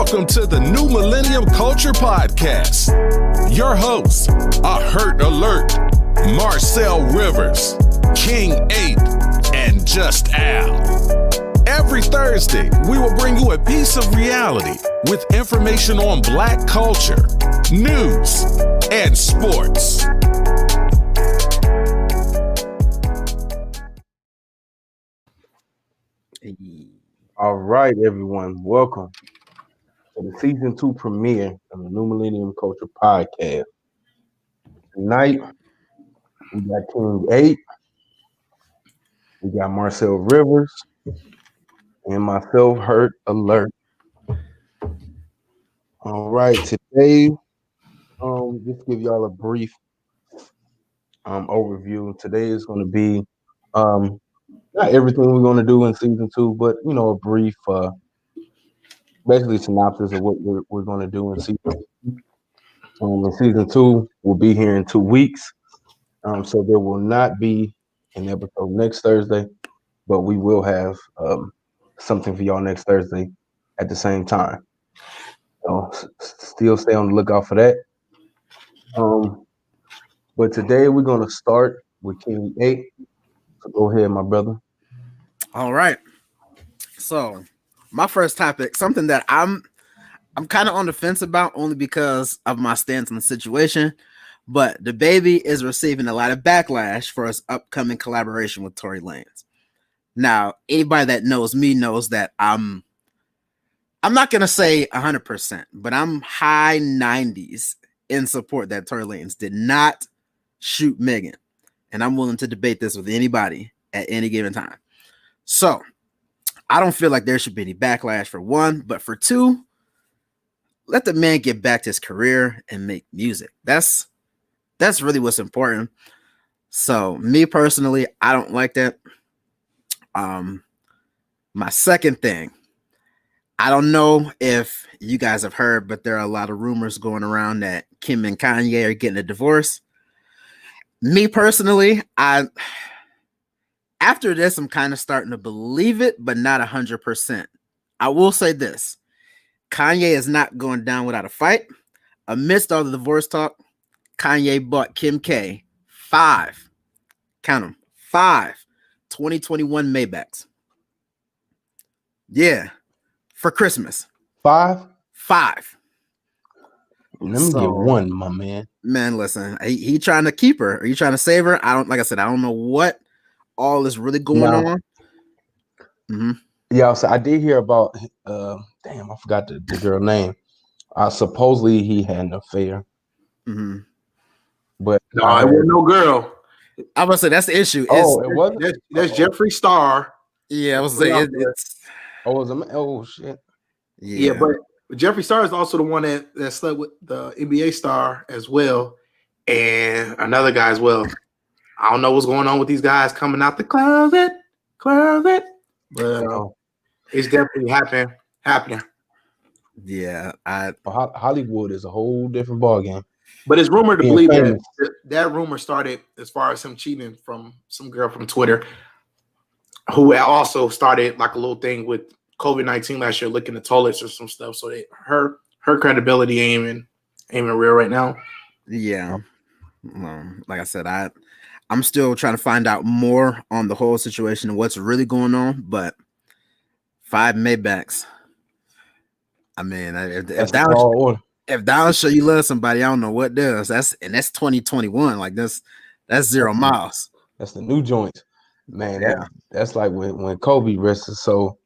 welcome to the New Millennium Culture Podcast. Your hosts are Hurt Alert, Marcel Rivers, King 8, and Just Al. Every Thursday, we will bring you a piece of reality with information on Black culture, news, and sports. All right, everyone. Welcome to the season 2 premiere of the New Millennium Culture Podcast. Tonight, we got King 8, we got Marcel Rivers, and myself, Hurt Alert. All right, today, just give y'all a brief overview. Today is going to be not everything we're going to do in season 2, but a brief, basically synopsis of what we're going to do in season 2. In season 2, we'll be here in 2 weeks, so there will not be an episode next Thursday, but we will have something for y'all next Thursday at the same time. So still stay on the lookout for that. But today we're going to start with King 8. So go ahead, my brother. All right. So my first topic, something that I'm kind of on the fence about only because of my stance on the situation, but the baby is receiving a lot of backlash for his upcoming collaboration with Tory Lanez. Now, anybody that knows me knows that I'm not going to say 100%, but I'm high 90s in support that Tory Lanez did not shoot Megan. And I'm willing to debate this with anybody at any given time. So I don't feel like there should be any backlash for one, but for two, let the man get back to his career and make music. That's really what's important. So me personally, I don't like that. My second thing, I don't know if you guys have heard, but there are a lot of rumors going around that Kim and Kanye are getting a divorce. Me personally, after this, I'm kind of starting to believe it, but not 100%. I will say this. Kanye is not going down without a fight. Amidst all the divorce talk, Kanye bought Kim K 5 2021 Maybachs. Yeah, for Christmas. 5? 5. Let me get one, my man. Man, listen, he trying to keep her. Are you trying to save her? I don't know what all is really going on. Mm-hmm. Yeah, so I did hear about I forgot the girl name. Supposedly he had an affair. Mm-hmm. But no, it wasn't no girl. I was gonna say that's the issue. It wasn't. That's Jeffree Star. Yeah, I was saying it's. Shit. Yeah, but Jeffree Star is also the one that slept with the NBA star as well, and another guy as well. I don't know what's going on with these guys coming out the closet, but it's definitely happening. Yeah, Hollywood is a whole different ballgame. But it's rumored to believe that rumor started as far as him cheating from some girl from Twitter, who also started like a little thing with COVID-19 last year, licking the toilets or some stuff. So her credibility ain't even real right now. Yeah, like I said, I'm still trying to find out more on the whole situation and what's really going on. But 5 Maybachs. I mean, if that'll show you love somebody, I don't know what does. That's 2021. Like that's 0 miles. That's the new joint, man. Yeah. That's like when Kobe rested. So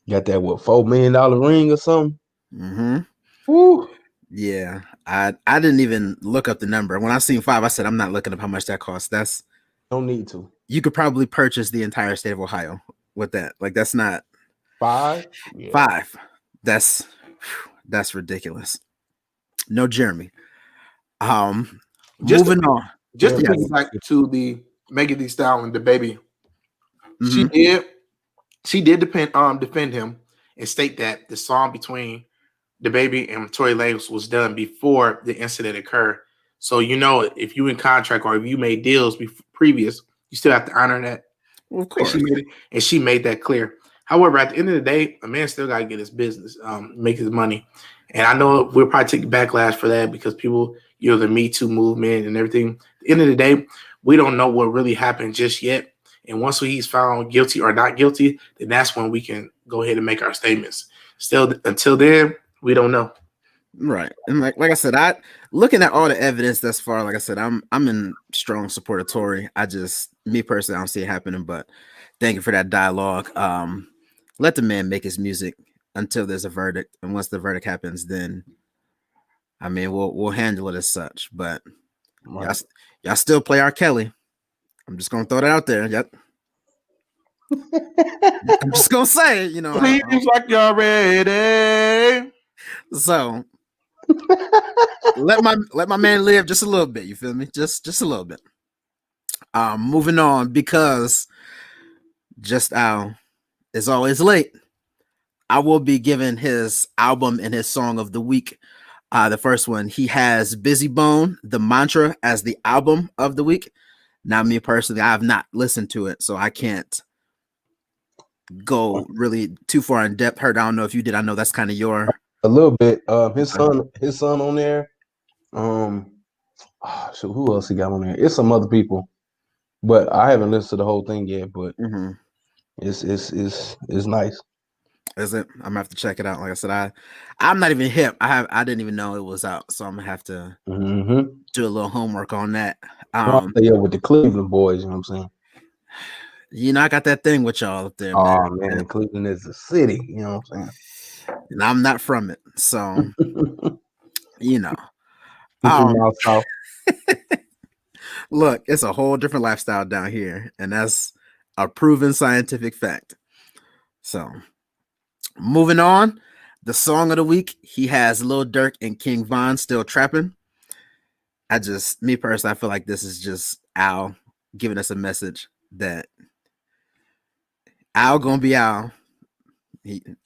got that $4 million ring or something. Mm-hmm. Woo. Yeah, I didn't even look up the number. When I seen 5, I said I'm not looking up how much that costs. Don't need to. You could probably purchase the entire state of Ohio with that. Like that's not 5. Yeah. 5. That's ridiculous. No, Jeremy. Moving on. Just to bring back to the Megan Thee Stallion, the baby. Mm-hmm. She did defend him and state that the song between the baby and Tory Lanez was done before the incident occurred. So if you in contract or if you made deals previous, you still have to honor that. Well, of course. And she made that clear. However, at the end of the day, a man still got to get his business, make his money. And I know we'll probably take backlash for that because people, the Me Too movement and everything. At the end of the day, we don't know what really happened just yet. And once he's found guilty or not guilty, then that's when we can go ahead and make our statements. Still, until then, we don't know. Right. And like I said, looking at all the evidence thus far, like I said, I'm in strong support of Tory. Me personally, I don't see it happening, but thank you for that dialogue. Let the man make his music until there's a verdict. And once the verdict happens, then I mean we'll handle it as such. But right. y'all still play R. Kelly. I'm just gonna throw that out there. Yep. I'm just gonna say, Seems like you're ready. So let my man live just a little bit. You feel me? Just a little bit. Moving on, because Just Al is always late. I will be giving his album and his song of the week. The first one, he has Busy Bone, The Mantra, as the album of the week. Now, me personally, I have not listened to it, so I can't go really too far in depth. Heard, I don't know if you did. I know that's kind of your a little bit. His son on there. So who else he got on there? It's some other people, but I haven't listened to the whole thing yet. But it's nice. Is it? I'm gonna have to check it out. Like I said, I'm not even hip. I didn't even know it was out, so I'm gonna have to do a little homework on that. With the Cleveland boys, you know what I'm saying? I got that thing with y'all up there. Oh man, Cleveland is a city, you know what I'm saying? And I'm not from it, so look, it's a whole different lifestyle down here, and that's a proven scientific fact. So, moving on, the song of the week, he has Lil Durk and King Von, Still Trapping. Me personally, I feel like this is just Al giving us a message that Al gonna be Al.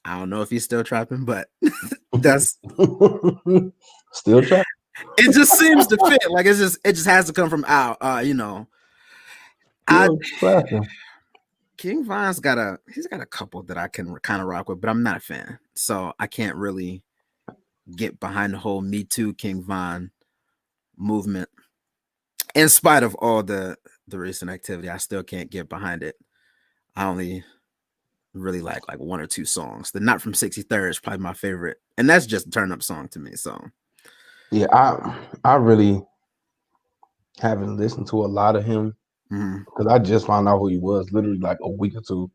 I don't know if he's still trapping, but that's still trapping. It just seems to fit. Like it just has to come from Al. King Von's got a couple that I can kind of rock with, but I'm not a fan, so I can't really get behind the whole Me Too King Von movement. In spite of all the recent activity, I still can't get behind it. I only really like one or two songs. The Not From 63rd is probably my favorite, and that's just a turn up song to me. So yeah, I really haven't listened to a lot of him because I just found out who he was literally like a week or two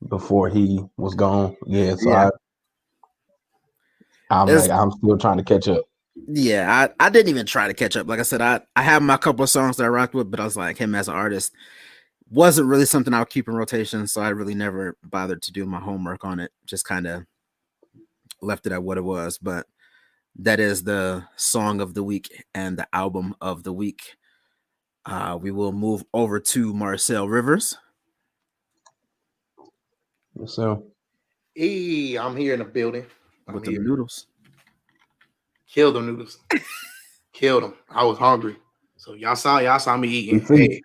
before he was gone. Yeah, so I'm still trying to catch up. Yeah, I didn't even try to catch up. Like I said, I have my couple of songs that I rocked with, but I was like, him as an artist wasn't really something I'll keep in rotation, so I really never bothered to do my homework on it. Just kind of left it at what it was. But that is the song of the week and the album of the week. We will move over to Marcel Rivers. Yes, sir. Hey, I'm here in the building. With the noodles. Kill them noodles. Killed them. I was hungry. So y'all saw me eating. Hey,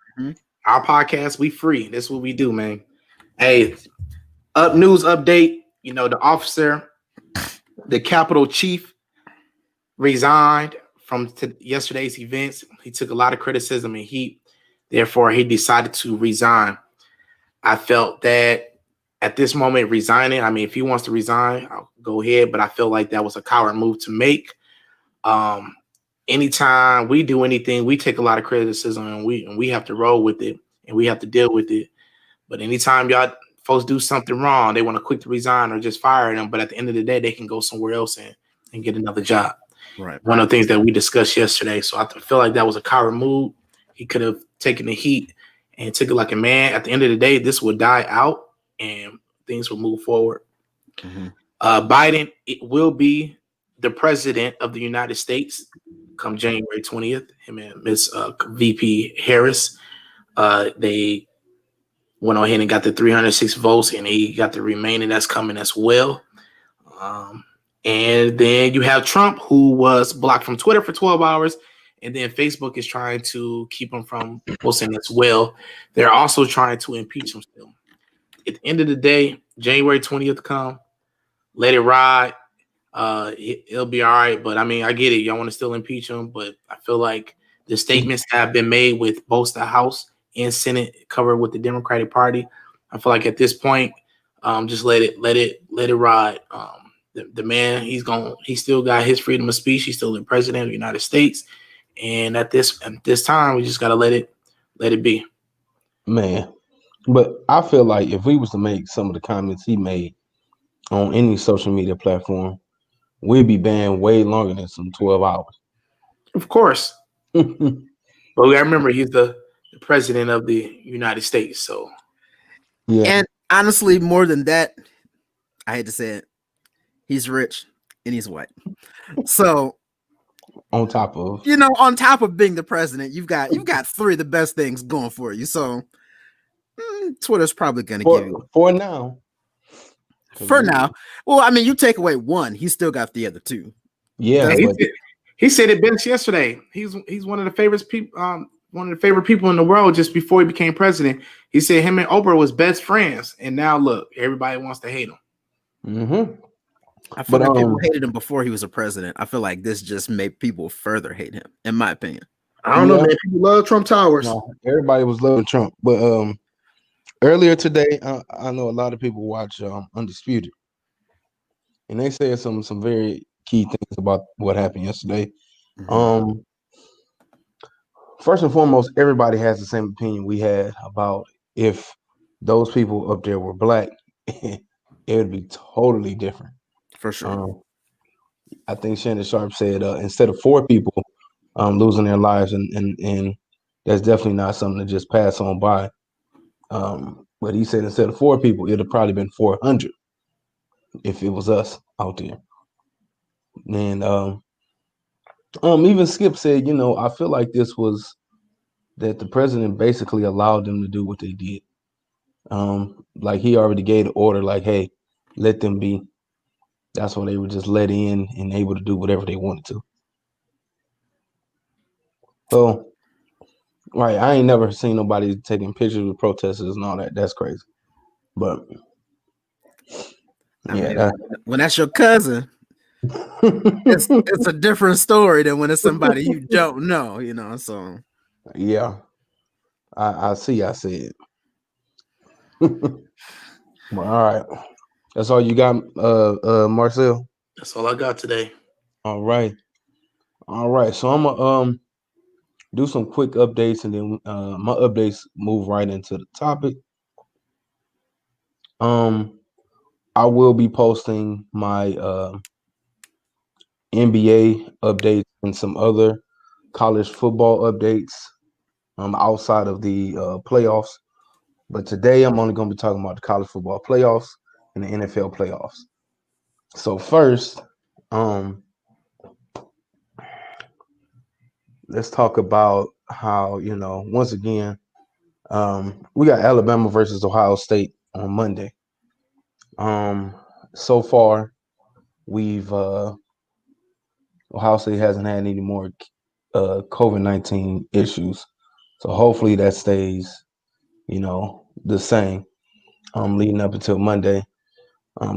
our podcast, we free. That's what we do, man. Hey, news update. The officer, the Capitol chief, resigned from yesterday's events. He took a lot of criticism and heat. Therefore, he decided to resign. I felt that at this moment, resigning, I mean, if he wants to resign, I'll go ahead. But I feel like that was a coward move to make. Anytime we do anything, we take a lot of criticism and we have to roll with it and we have to deal with it. But anytime y'all folks do something wrong, they want to quick to resign or just fire them. But at the end of the day, they can go somewhere else and get another job. Right. One of the things that we discussed yesterday. So I feel like that was a coward move. He could have taken the heat and took it like a man. At the end of the day, this will die out and things will move forward. Biden, it will be the president of the United States come January 20th. Him and Miss VP Harris, they went ahead and got the 306 votes, and he got the remaining that's coming as well. And then you have Trump, who was blocked from Twitter for 12 hours, and then Facebook is trying to keep him from posting as well. They're also trying to impeach him still. at the end of the day, January 20th come, let it ride. It'll be all right. But I mean, I get it. Y'all want to still impeach him, but I feel like the statements have been made with both the House and Senate covered with the Democratic Party. I feel like at this point, just let it ride. The man, he still got his freedom of speech. He's still the president of the United States. And at this time, we just gotta let it be. Man. But I feel like if we was to make some of the comments he made on any social media platform, we'd be banned way longer than some 12 hours. Of course. But we gotta remember he's the president of the United States. So yeah. And honestly, more than that, I hate to say it, he's rich and he's white. So on top of being the president, you've got three of the best things going for you. So Twitter's probably gonna give you for now. For now. Well, I mean, you take away one, he's still got the other two. Yeah, he said it best yesterday. He's one of the favorite people, one of the favorite people in the world just before he became president. He said him and Oprah was best friends, and now look, everybody wants to hate him. Mm-hmm. I feel like people hated him before he was a president. I feel like this just made people further hate him, in my opinion. I don't know, man. People love Trump Towers. No, everybody was loving Trump, but earlier today, I know a lot of people watch Undisputed, and they said some very key things about what happened yesterday. Mm-hmm. First and foremost, everybody has the same opinion we had about if those people up there were black, it would be totally different. For sure. I think Shannon Sharp said instead of 4 people losing their lives, and that's definitely not something to just pass on by. But he said instead of 4 people, it'd have probably been 400 if it was us out there. And even Skip said, I feel like this was that the president basically allowed them to do what they did. Like he already gave the order, like, hey, let them be. That's why they were just let in and able to do whatever they wanted to. So, right, I ain't never seen nobody taking pictures with protesters and all that. That's crazy. But I mean, when that's your cousin, it's a different story than when it's somebody you don't know, so yeah. I see, I see it. Well, all right. That's all you got, Marcel? That's all I got today. All right. So I'm gonna do some quick updates, and then my updates move right into the topic. I will be posting my NBA updates and some other college football updates outside of the playoffs. But today I'm only going to be talking about the college football playoffs and the NFL playoffs. So first, let's talk about how, once again, we got Alabama versus Ohio State on Monday. So far, we've Ohio State hasn't had any more COVID-19 issues. So hopefully that stays, the same leading up until Monday.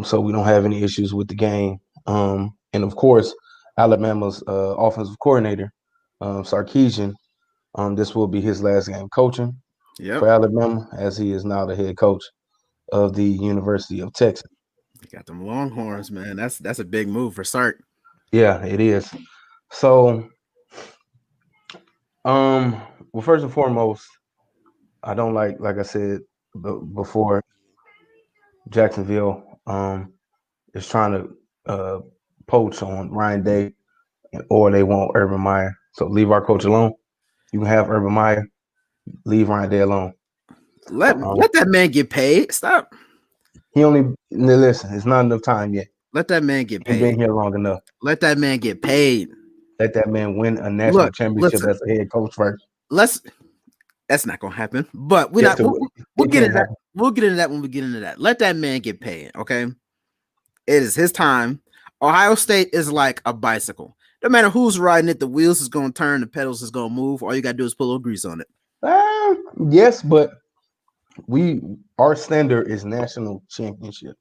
So we don't have any issues with the game. And of course, Alabama's offensive coordinator, Sarkisian, this will be his last game coaching for Alabama, as he is now the head coach of the University of Texas. You got them Longhorns, man. That's a big move for Sark. Yeah, it is. So, well, first and foremost, I don't like I said before, Jacksonville is trying to poach on Ryan Day, or they want Urban Meyer. So leave our coach alone. You can have Urban Meyer. Leave Ryan Day alone. Let that man get paid. Stop. Listen. It's not enough time yet. Let that man get paid. He's been here long enough. Let that man get paid. Let that man win a national championship as a head coach first. That's not gonna happen. But we'll get into that. We'll get into that when we get into that. Let that man get paid. Okay. It is his time. Ohio State is like a bicycle. No matter who's riding it, the wheels is gonna turn, the pedals is gonna move. All you gotta do is put a little grease on it. Yes, but our standard is national championship.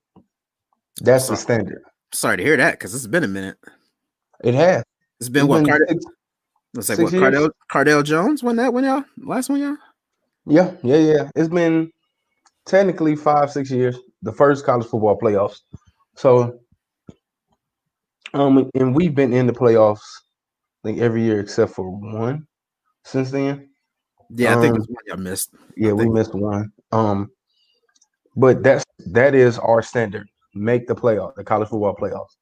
That's the standard. Sorry to hear that because it's been a minute. It has. It's been what? Six years? Cardell Jones won that one, y'all? Last one, y'all? Yeah. It's been technically 5-6 years. The first college football playoffs. So, and we've been in the playoffs, I think, every year except for one since then. Yeah, I think it's one y'all missed. Yeah, we missed one. But that is our standard. Make the playoff, the college football playoffs.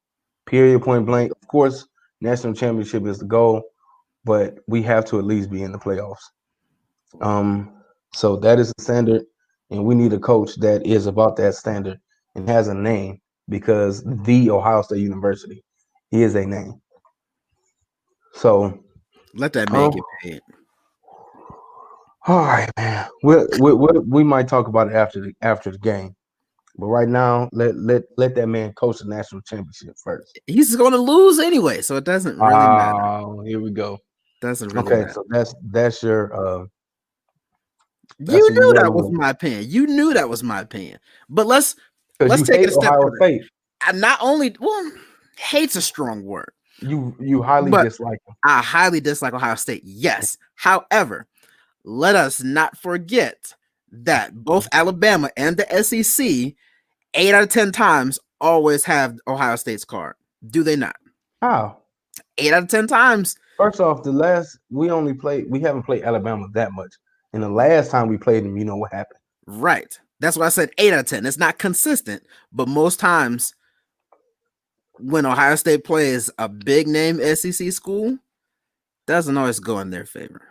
Period, point blank. Of course, national championship is the goal, but we have to at least be in the playoffs. So that is the standard, and we need a coach that is about that standard and has a name because the Ohio State University is a name. So let that man get paid. All right, man. We might talk about it after the game. But right now, let that man coach the national championship first. He's going to lose anyway, so it doesn't really matter. Oh, here we go. Doesn't really matter. So that's your. You knew that was my opinion. You knew that was my opinion. But let's take it a step further. Not only hate's a strong word. You highly dislike him. I highly dislike Ohio State. Yes. However, let us not forget that both Alabama and the SEC 8 out of 10 times always have Ohio State's card. Do they not? How? 8 out of 10 times. First off, we haven't played Alabama that much. And the last time we played them, you know what happened. Right. That's why I said 8 out of 10. It's not consistent, but most times when Ohio State plays a big name SEC school, doesn't always go in their favor.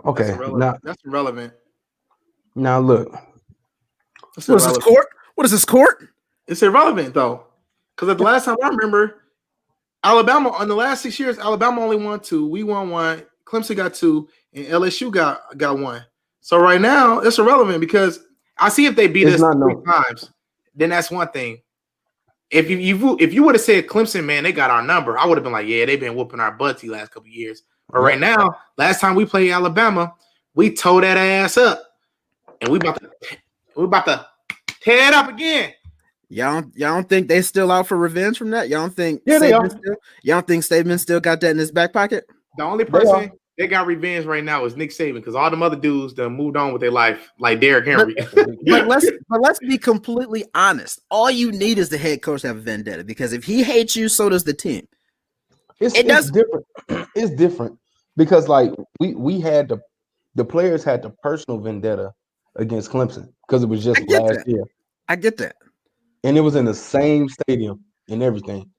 Okay. That's irrelevant. Now look. What is this court? What is this court? It's irrelevant though. Because at the last time I remember, Alabama, in the last 6 years, Alabama only won 2. We won 1. Clemson got 2, and LSU got 1. So right now, it's irrelevant because I see if they beat us 3 times, then that's one thing. If you would have said Clemson, man, they got our number, I would have been like, yeah, they've been whooping our butts the last couple of years. But right now, last time we played Alabama, we tore that ass up, and we about to tear it up again. Y'all don't think they still out for revenge from that? Y'all don't think? Yeah, they are. Y'all don't think Saban still got that in his back pocket? The only person they got revenge right now is Nick Saban because all them other dudes done moved on with their life, like Derrick Henry. But let's be completely honest. All you need is the head coach to have a vendetta because if he hates you, so does the team. It's different. It's different because like we had the players had the personal vendetta against Clemson because it was just last year. I get that. And it was in the same stadium and everything.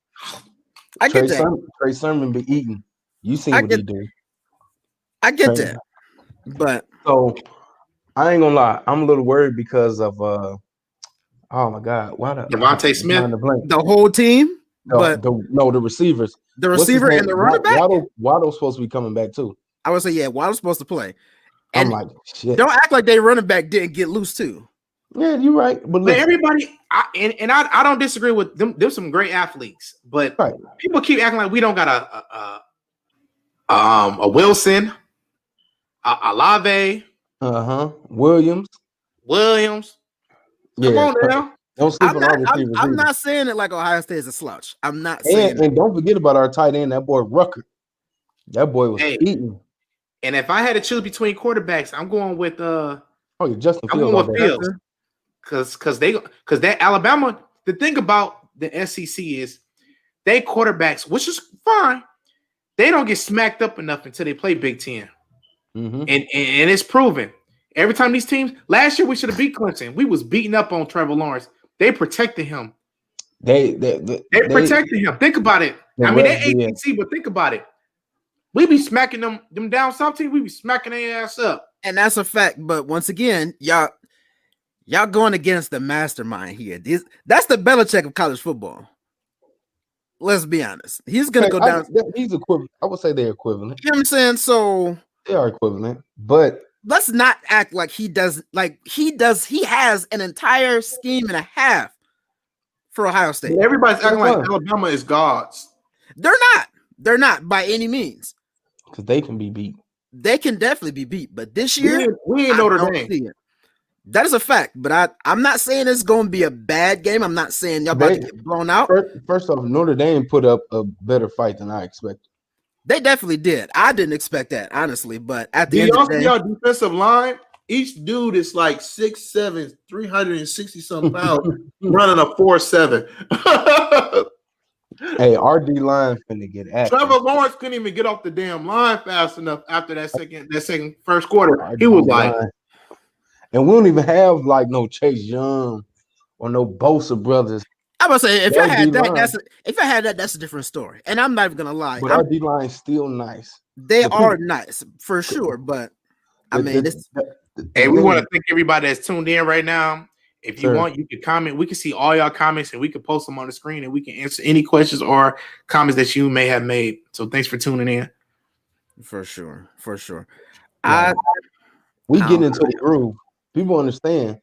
I get that. Trey Sermon be eating. You seen what he do. I get that. But so I ain't gonna lie, I'm a little worried because of oh my God, why Devontae Smith, the whole team. The receivers. The receiver and the running back. Waddle's supposed to be coming back too. I would say, yeah, Waddle's supposed to play. And I'm like, shit. Don't act like they running back didn't get loose too. Yeah, you're right. But everybody, I don't disagree with them. There's some great athletes, but people keep acting like we don't got a Wilson, a Olave, Williams. Yeah. Come on now. Don't sleep on our receivers. I'm not saying it like Ohio State is a slouch. I'm not saying. And don't forget about our tight end, that boy Rucker. That boy was eating. And if I had to choose between quarterbacks, I'm going with Justin Fields. I'm going with Fields. Because that Alabama, the thing about the SEC is they quarterbacks, which is fine, they don't get smacked up enough until they play Big Ten. Mm-hmm. And it's proven. Every time these teams, last year we should have beat Clemson. We was beating up on Trevor Lawrence. They protected him. They protected him. Think about it. I mean, they ACC, but think about it. We be smacking them down south team. We be smacking their ass up. And that's a fact. But once again, y'all going against the mastermind here. That's the Belichick of college football. Let's be honest. He's gonna go down. He's equivalent. I would say they're equivalent. You know what I'm saying? So they are equivalent, but let's not act like he does. Like he does. He has an entire scheme and a half for Ohio State. Everybody's acting like Alabama is gods. They're not. They're not by any means. Because they can be beat. They can definitely be beat. But this year, we ain't Notre Dame. That is a fact, but I'm not saying it's going to be a bad game. I'm not saying y'all about to get blown out. First off, Notre Dame put up a better fight than I expected. They definitely did. I didn't expect that, honestly, but at the end of the day, y'all defensive line, each dude is like 6'7", 360 some pounds, running a 4.7. Hey, our D line finna get active. Trevor Lawrence couldn't even get off the damn line fast enough after that first quarter. He was like, and we don't even have like no Chase Young or no Bosa brothers. I was say if I had that, that's a different story. And I'm not even gonna lie. But our D line is still nice. They are nice for sure, but I mean, hey, we want to thank everybody that's tuned in right now. If you want, you can comment. We can see all y'all comments and we can post them on the screen and we can answer any questions or comments that you may have made. So thanks for tuning in. For sure. We get into the groove. People understand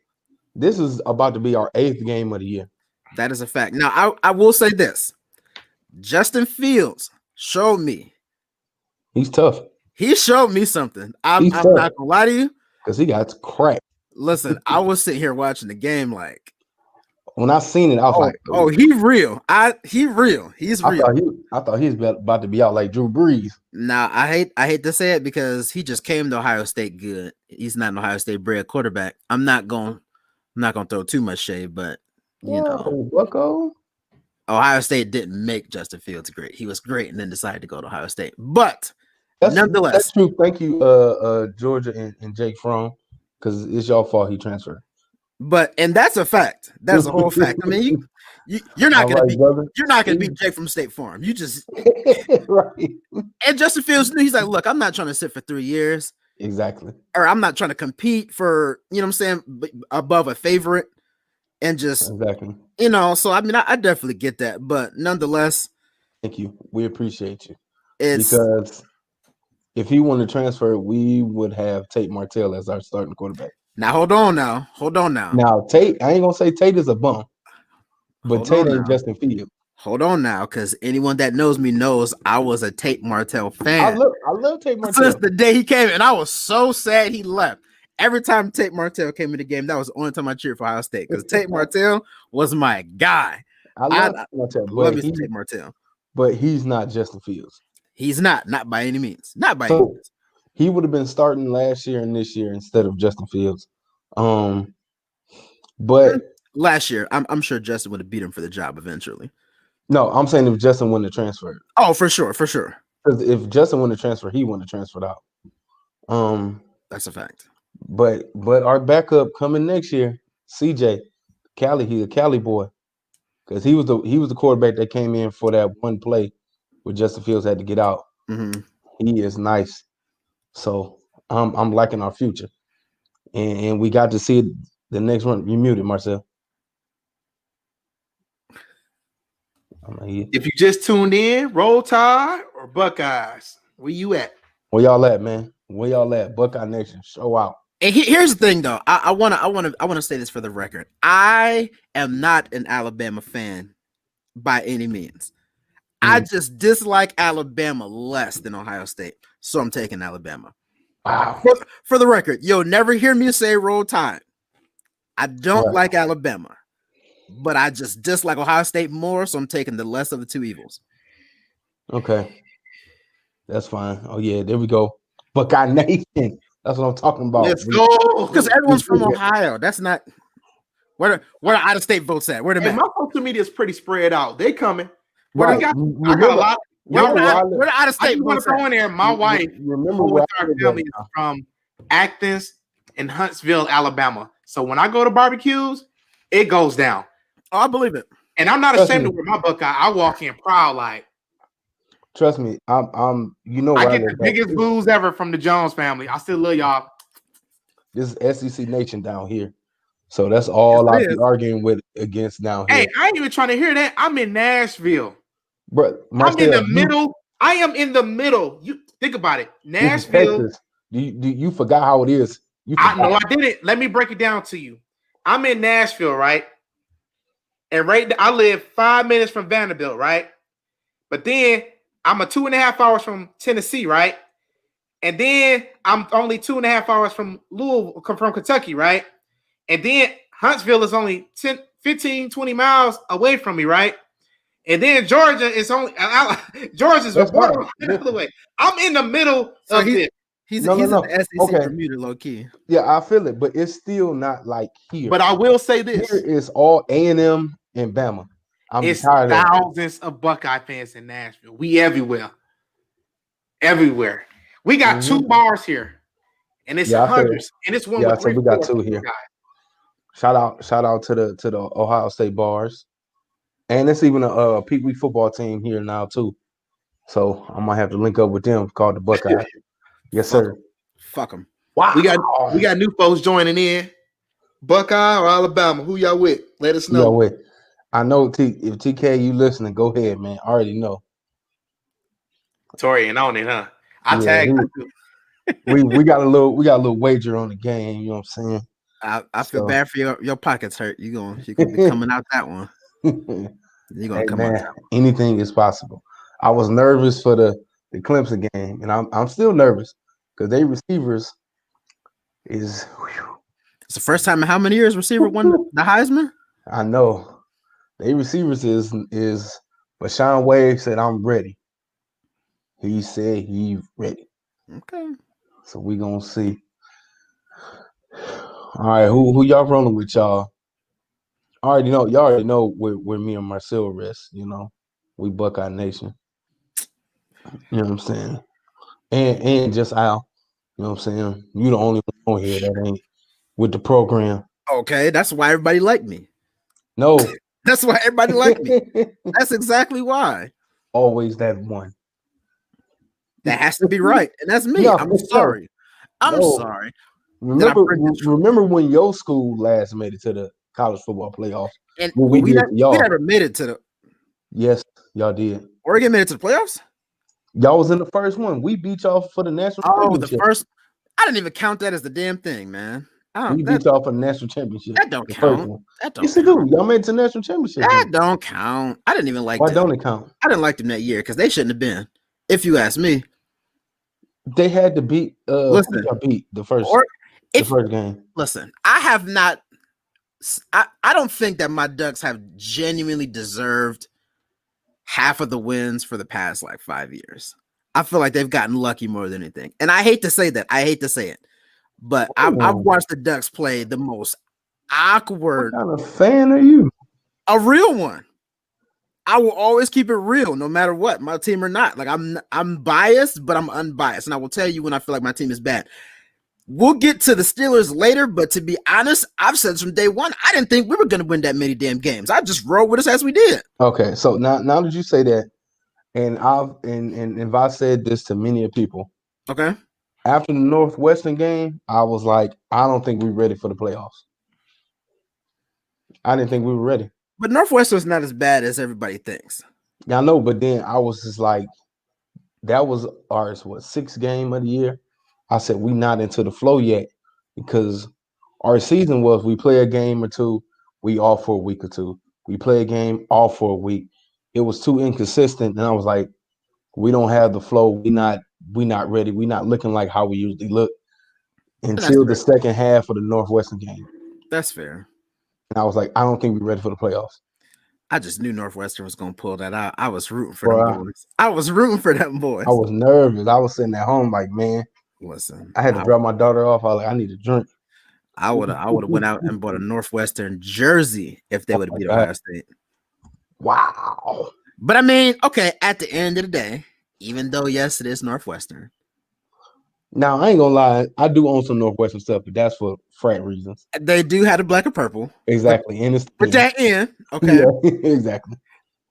this is about to be our 8th game of the year. That is a fact. Now, I will say this. Justin Fields showed me. He's tough. He showed me something. I'm not going to lie to you. Because he got cracked. Listen, I was sitting here watching the game like. When I seen it, I was like, oh, he real. He real. He's real. I thought he was about to be out like Drew Brees. Now, I hate to say it because he just came to Ohio State good. He's not an Ohio State bred quarterback. I'm not going to throw too much shade, but you know, Bucko. Ohio State didn't make Justin Fields great. He was great and then decided to go to Ohio State. But nonetheless, that's true. Thank you, Georgia and Jake Fromm, because it's y'all fault he transferred. And that's a fact. That's a whole fact. I mean, you're not gonna beat Jake from State Farm. You just right. And Justin Fields knew, he's like, look, I'm not trying to sit for 3 years. Exactly. Or I'm not trying to compete for, you know what I'm saying, above a favorite and just exactly. You know, so I mean, I definitely get that, but nonetheless, thank you. We appreciate you. Because if he wanted to transfer, we would have Tate Martell as our starting quarterback. Now hold on now. Now Tate, I ain't gonna say Tate is a bum, but Tate ain't Justin Fields. Hold on now, because anyone that knows me knows I was a Tate Martell fan. I love Tate Martell since the day he came, and I was so sad he left. Every time Tate Martell came in the game, that was the only time I cheered for Ohio State because Tate Martell was my guy. I love Tate Martell, but he's not Justin Fields. He's not by any means. Not by any means. He would have been starting last year and this year instead of Justin Fields. But last year, I'm sure Justin would have beat him for the job eventually. No, I'm saying if Justin wouldn't have transferred. Oh, for sure. Because if Justin wouldn't have transferred, he wouldn't have transferred out. That's a fact. But our backup coming next year, CJ Cali, he's a Cali boy, because he was the quarterback that came in for that one play where Justin Fields had to get out. Mm-hmm. He is nice, so I'm liking our future, and we got to see it the next one. You muted, Marcel. If you just tuned in, Roll Tide or Buckeyes, where you at? Where y'all at, man? Where y'all at? Buckeye Nation, show out. And here's the thing, though. I want to say this for the record. I am not an Alabama fan by any means. I just dislike Alabama less than Ohio State, so I'm taking Alabama. Wow. For the record, you'll never hear me say Roll Tide. I don't like Alabama, but I just dislike Ohio State more, so I'm taking the less of the two evils. Okay, that's fine. Oh yeah, there we go. Buckeye Nation. That's what I'm talking about. Let's go. Because everyone's from Ohio. That's not where the out of state votes at. Where the my social media is pretty spread out. They coming. Right. I got a lot. Where the out of state votes at? There. My wife, remember our family is from Athens and Huntsville, Alabama. So when I go to barbecues, it goes down. Oh, I believe it. And I'm not ashamed to wear my Buckeye. I walk in proud, like. Trust me, I'm. You know, I get the biggest booze ever from the Jones family. I still love y'all. This is SEC Nation down here, so that's all I be arguing with against down here. Hey, I ain't even trying to hear that. I'm in Nashville, bro. I'm in the middle. I am in the middle. You think about it, Nashville. You forgot how it is? I didn't. Let me break it down to you. I'm in Nashville, right? And I live 5 minutes from Vanderbilt, right? But then I'm 2.5 hours from Tennessee, right? And then I'm only 2.5 hours from Louisville, from Kentucky, right? And then Huntsville is only 10, 15, 20 miles away from me, right? And then Georgia is only Georgia's a border another way. I'm in the middle of this. He's in the SEC Bermuda, low key. Yeah, I feel it, but it's still not like here. But I will say this: here is all A&M and Bama. It's thousands of Buckeye fans in Nashville. We everywhere. We got 2 bars here, and it's hundreds, and it's one with 3. So we got 2 here. Shout out to the Ohio State bars, and it's even a Pee Wee football team here now too. So I might have to link up with them. Called the Buckeye. Yes, sir. Fuck them. Wow. We got new folks joining in. Buckeye or Alabama? Who y'all with? Let us know. I know if TK you listening, go ahead, man. I already know. Tori and on it, huh? I tagged you. we got a little wager on the game. You know what I'm saying? I feel bad for your pockets hurt. You're gonna be coming out that one. You're gonna come out. Anything is possible. I was nervous for the Clemson game, and I'm still nervous because they receivers is. Whew. It's the first time in how many years receiver won the Heisman? I know. They receivers is but Sean Wade said I'm ready. He said he's ready. Okay. So we gonna see. All right, who y'all rolling with, y'all? Y'all already know where me and Marcel rest, you know. We Buckeye Nation. You know what I'm saying? And just Al. You know what I'm saying? You the only one here that ain't with the program. Okay, that's why everybody liked me. No. That's why everybody liked me. That's exactly why. Always that one. That has to be right. And that's me. No, I'm sorry. I'm sorry. Remember when your school last made it to the college football playoffs? And we never made it to the. Yes, y'all did. Oregon made it to the playoffs? Y'all was in the first one. We beat y'all for the national championship. The first. I didn't even count that as the damn thing, man. We beat y'all for the national championship. That don't count. Yes, it do. Y'all made it to the national championship. That don't count. I didn't even like them. Why don't it count? I didn't like them that year because they shouldn't have been. If you ask me. They had to beat listen, beat the first game. Listen, I have not. I don't think that my Ducks have genuinely deserved half of the wins for the past like 5 years. I feel like they've gotten lucky more than anything. And I hate to say that. I hate to say it. But I've watched the Ducks play the most awkward. What kind of fan are you? A real one. I will always keep it real, no matter what, my team or not. Like I'm biased, but I'm unbiased, and I will tell you when I feel like my team is bad. We'll get to the Steelers later, but to be honest, I've said from day one, I didn't think we were going to win that many damn games. I just rolled with us as we did. Okay, so now that you say that, and I've said this to many people. Okay. After the Northwestern game, I was like, I don't think we're ready for the playoffs. I didn't think we were ready. But Northwestern's not as bad as everybody thinks. Yeah, I know, but then I was just like, that was our 6th game of the year. I said, we not into the flow yet because our season was we play a game or two, we off for a week or two. We play a game, off for a week. It was too inconsistent, and I was like, we don't have the flow. We not ready. We not looking like how we usually look until the second half of the Northwestern game. That's fair. And I was like, I don't think we're ready for the playoffs. I just knew Northwestern was going to pull that out. I was rooting for them boys. I was nervous. I was sitting at home like, man. Listen, I had to drop my daughter off. I was like, I need a drink. I would have went out and bought a Northwestern jersey if they would have beat Ohio State. Wow. But I mean, okay, at the end of the day, even though, yes, it is Northwestern. Now, I ain't going to lie. I do own some Northwestern stuff, but that's for frat reasons. They do have the black and purple. Exactly. Put that in. Okay. Yeah, exactly.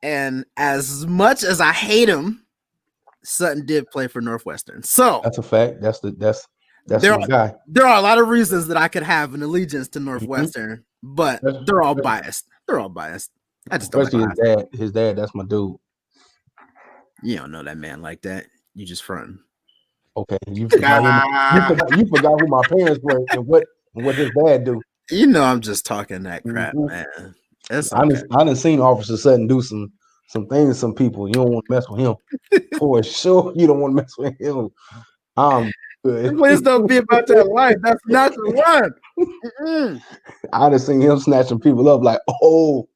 And as much as I hate him, Sutton did play for Northwestern. So that's a fact. That's my guy. There are a lot of reasons that I could have an allegiance to Northwestern, but they're all biased. I just don't like his dad, that's my dude. You don't know that man like that. You just fronting. Okay, you forgot who my parents were and what his dad do. You know I'm just talking that crap, man. That's okay. I done seen Officer Sutton do some things to some people. You don't want to mess with him. For sure, you don't want to mess with him. Please don't be about that life. That's not the run. I'd have seen him snatching people up like, oh,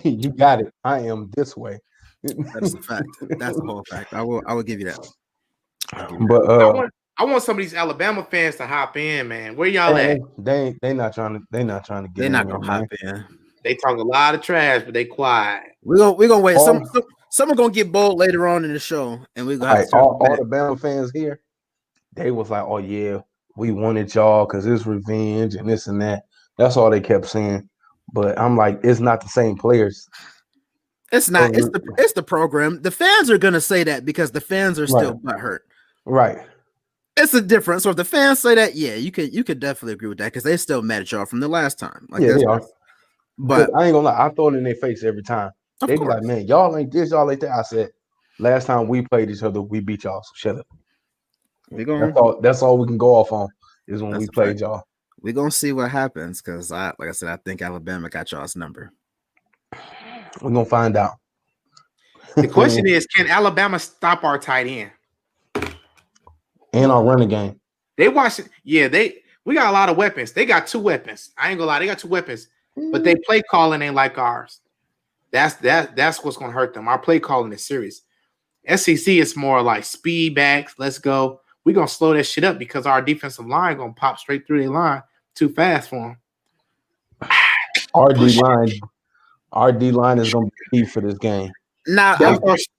you got it. I am this way. That's a fact. That's a whole fact. I will give you that. But I want some of these Alabama fans to hop in, man. Where y'all at? They not trying to get They're in not there, gonna man. hop in. They talk a lot of trash, but they quiet. We're gonna wait. All- Some are gonna get bold later on in the show, and we're gonna have to all the Bama fans here, they was like, oh yeah, we wanted y'all because it's revenge and this and that. That's all they kept saying. But I'm like, it's not the same players. It's not. It's the program. The fans are gonna say that because the fans are still butthurt. Right. It's a difference. So if the fans say that, yeah, you could definitely agree with that because they're still mad at y'all from the last time. Like, yeah, they are. But I ain't gonna lie, I throw it in their face every time. They be like, man, y'all ain't this, y'all ain't that. I said, last time we played each other, we beat y'all. So shut up. That's all we can go off on is when we played y'all. We're gonna see what happens because like I said, I think Alabama got y'all's number. We're gonna find out. The question is, can Alabama stop our tight end? And our running game. They watch it. Yeah, we got a lot of weapons. They got 2 weapons. I ain't gonna lie, they got 2 weapons, but they play calling ain't like ours. That's what's gonna hurt them. Our play calling is serious. SEC is more like speed backs. Let's go. We're gonna slow that shit up because our defensive line gonna pop straight through their line too fast for them. Our D line is gonna be key for this game. Now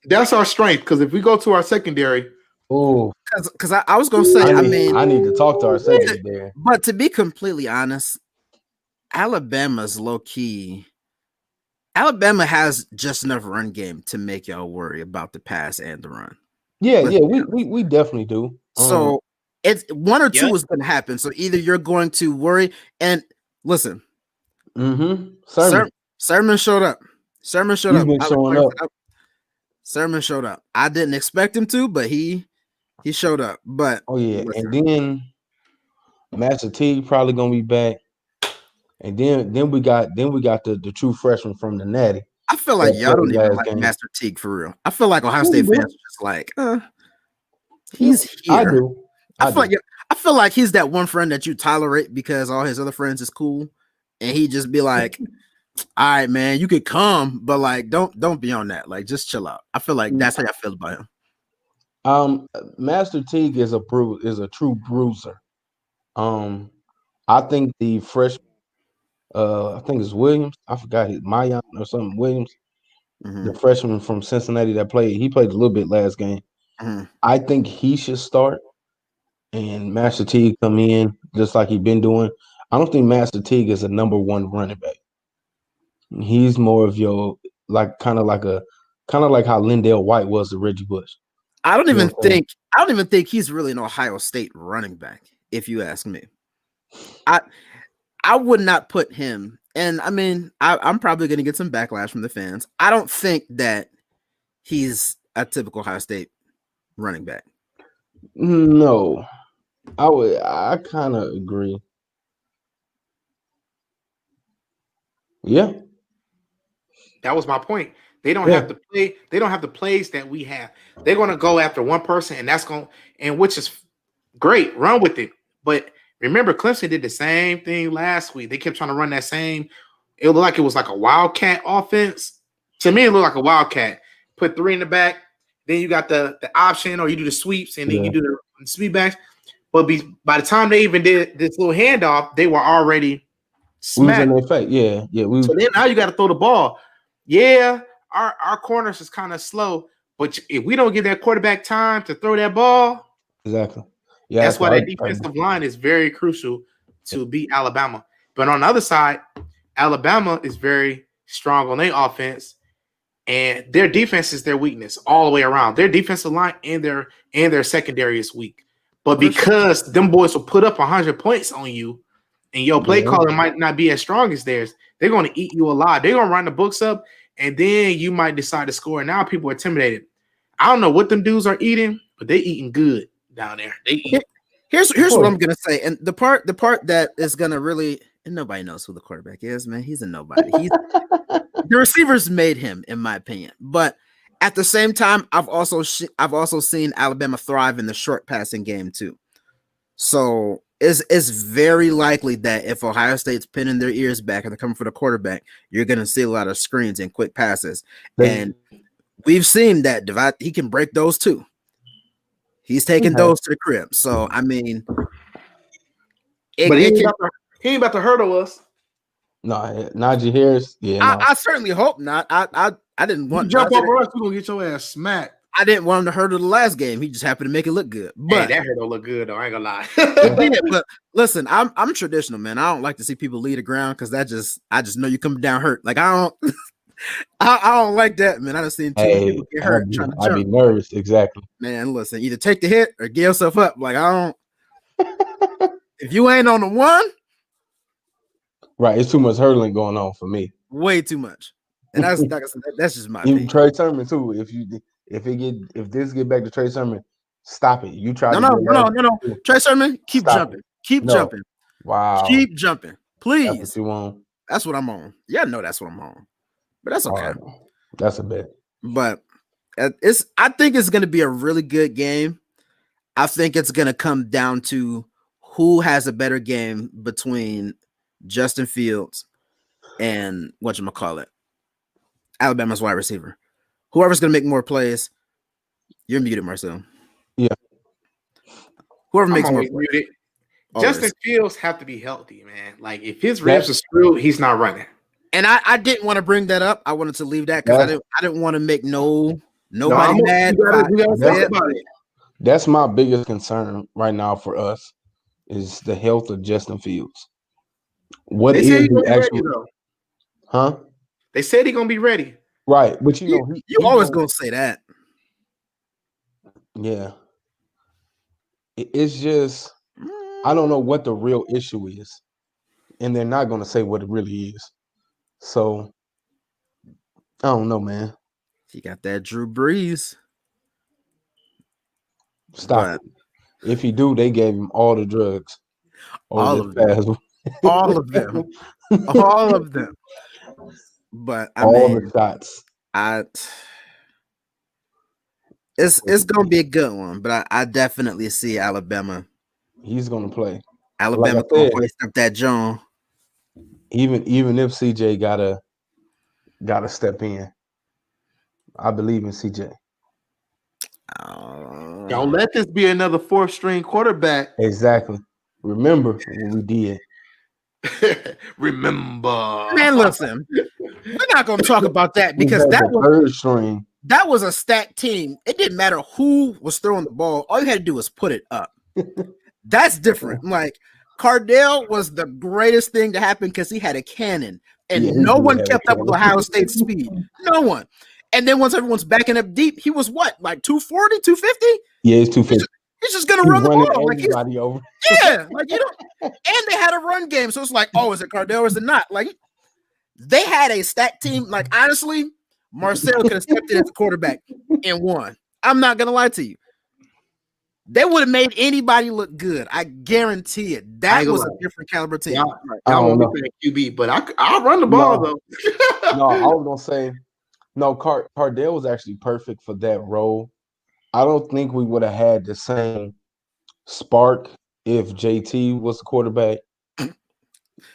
that's our strength because if we go to our secondary, because I was gonna say, I need to talk to our secondary. But to be completely honest, Alabama's low key. Alabama has just enough run game to make y'all worry about the pass and the run. Yeah, we definitely do. So it's 1 or 2 is going to happen. So either you're going to worry and listen. Sermon showed up. Sermon showed up. Sermon showed up. I didn't expect him to, but he showed up. But listen. And then Master T probably gonna be back. And then we got the true freshman from the Natty. I feel like y'all don't even like Master Teague for real. I feel like Ohio State fans are just like, he's here. I do. I feel like he's that one friend that you tolerate because all his other friends is cool, and he just be like, "All right, man, you could come, but like, don't be on that. Like, just chill out." I feel like that's how I feel about him. Master Teague is a true bruiser. I think the freshman. I think it's Williams. I forgot his Mayan or something. Williams, the freshman from Cincinnati that played. He played a little bit last game. I think he should start, and Master Teague come in just like he's been doing. I don't think Master Teague is a number 1 running back. He's more of your kind of like how Lindell White was to Reggie Bush. I don't even think he's really an Ohio State running back. If you ask me, I would not put him, and I mean, I'm probably going to get some backlash from the fans. I don't think that he's a typical Ohio State running back. No, I kind of agree. Yeah, that was my point. They don't have to play. They don't have the plays that we have. They're going to go after one person, and which is great. Run with it, but. Remember, Clemson did the same thing last week. They kept trying to run that same. It looked like it was like a wildcat offense. To me, it looked like a wildcat. Put 3 in the back. Then you got the option, or you do the sweeps, and then you do the sweep backs. But by the time they even did this little handoff, they were already smacked. In their face. Yeah. So then now you got to throw the ball. Yeah, our corners is kind of slow, but if we don't give that quarterback time to throw that ball, exactly. Yeah, that's why that defensive line is very crucial to beat Alabama. But on the other side, Alabama is very strong on their offense, and their defense is their weakness all the way around. Their defensive line and their secondary is weak. But because them boys will put up 100 points on you, and your play calling might not be as strong as theirs, they're going to eat you alive. They're going to run the books up, and then you might decide to score. And now people are intimidated. I don't know what them dudes are eating, but they eating good down there. Here's what I'm gonna say, and the part that is gonna really, and nobody knows who the quarterback is, man. He's a nobody. The receivers made him, in my opinion. But at the same time, I've also seen Alabama thrive in the short passing game too. So it's very likely that if Ohio State's pinning their ears back and they're coming for the quarterback, you're going to see a lot of screens and quick passes. And we've seen that he can break those too. He's taking those to the crib. So I mean, but he ain't about to hurdle us. No, Najee Harris. Yeah, I certainly hope not. I didn't want to jump over us. We're gonna get your ass smacked. I didn't want him to hurdle the last game. He just happened to make it look good. But hey, that hurdle look good though. I ain't gonna lie. But listen, I'm traditional, man. I don't like to see people leave the ground because I just know you coming down hurt. Like I don't I don't like that, man. I just seen people get hurt trying to jump. I'd be nervous, exactly. Man, listen, either take the hit or get yourself up. Like I don't if you ain't on the one. Right, it's too much hurdling going on for me. Way too much. And that's just my opinion. Trey Sermon too. If this get back to Trey Sermon, stop it. You try. No. Trey Sermon, keep jumping. Keep jumping. Wow. Keep jumping, please. That's what you want. That's what I'm on. Yeah, no, that's what I'm on. But that's okay. That's a bet. But I think it's going to be a really good game. I think it's going to come down to who has a better game between Justin Fields and whatchamacallit, Alabama's wide receiver. Whoever's going to make more plays, you're muted, Marcel. Yeah. Whoever makes more plays. Muted. Justin Fields have to be healthy, man. Like if his ribs are screwed, he's not running. And I didn't want to bring that up. I wanted to leave that because I didn't want to make nobody mad. That's my biggest concern right now for us is the health of Justin Fields. What is he actually? Huh? They said he's gonna be ready. Right, but you always gonna say that. Yeah. It's just I don't know what the real issue is, and they're not gonna say what it really is. So I don't know, man. He got that Drew Brees. Stop it. If he do, they gave him all the drugs. All of them. All of them. All of them. But I mean, the shots. It's gonna be a good one, but I definitely see Alabama. He's gonna play. Alabama gonna waste up that John. Even if CJ gotta step in, I believe in CJ. Don't let this be another fourth string quarterback. Exactly. Remember what we did. Remember, man. Listen, we're not going to talk about that because that was third string. That was a stacked team. It didn't matter who was throwing the ball. All you had to do was put it up. That's different. Like Cardell was the greatest thing to happen because he had a cannon, and no one kept up with Ohio State's speed. No one. And then once everyone's backing up deep, he was what, like 240, 250? Yeah, it's 250. He's just gonna run the ball. Like everybody over. Yeah, like you don't. And they had a run game, so it's like, oh, is it Cardell or is it not? Like they had a stacked team. Like honestly, Marcel could have stepped in as a quarterback and won. I'm not gonna lie to you. They would have made anybody look good. I guarantee it. That was a different caliber team. I don't know QB, but I'll run the ball though. No, I was gonna say no. Cardell was actually perfect for that role. I don't think we would have had the same spark if JT was the quarterback.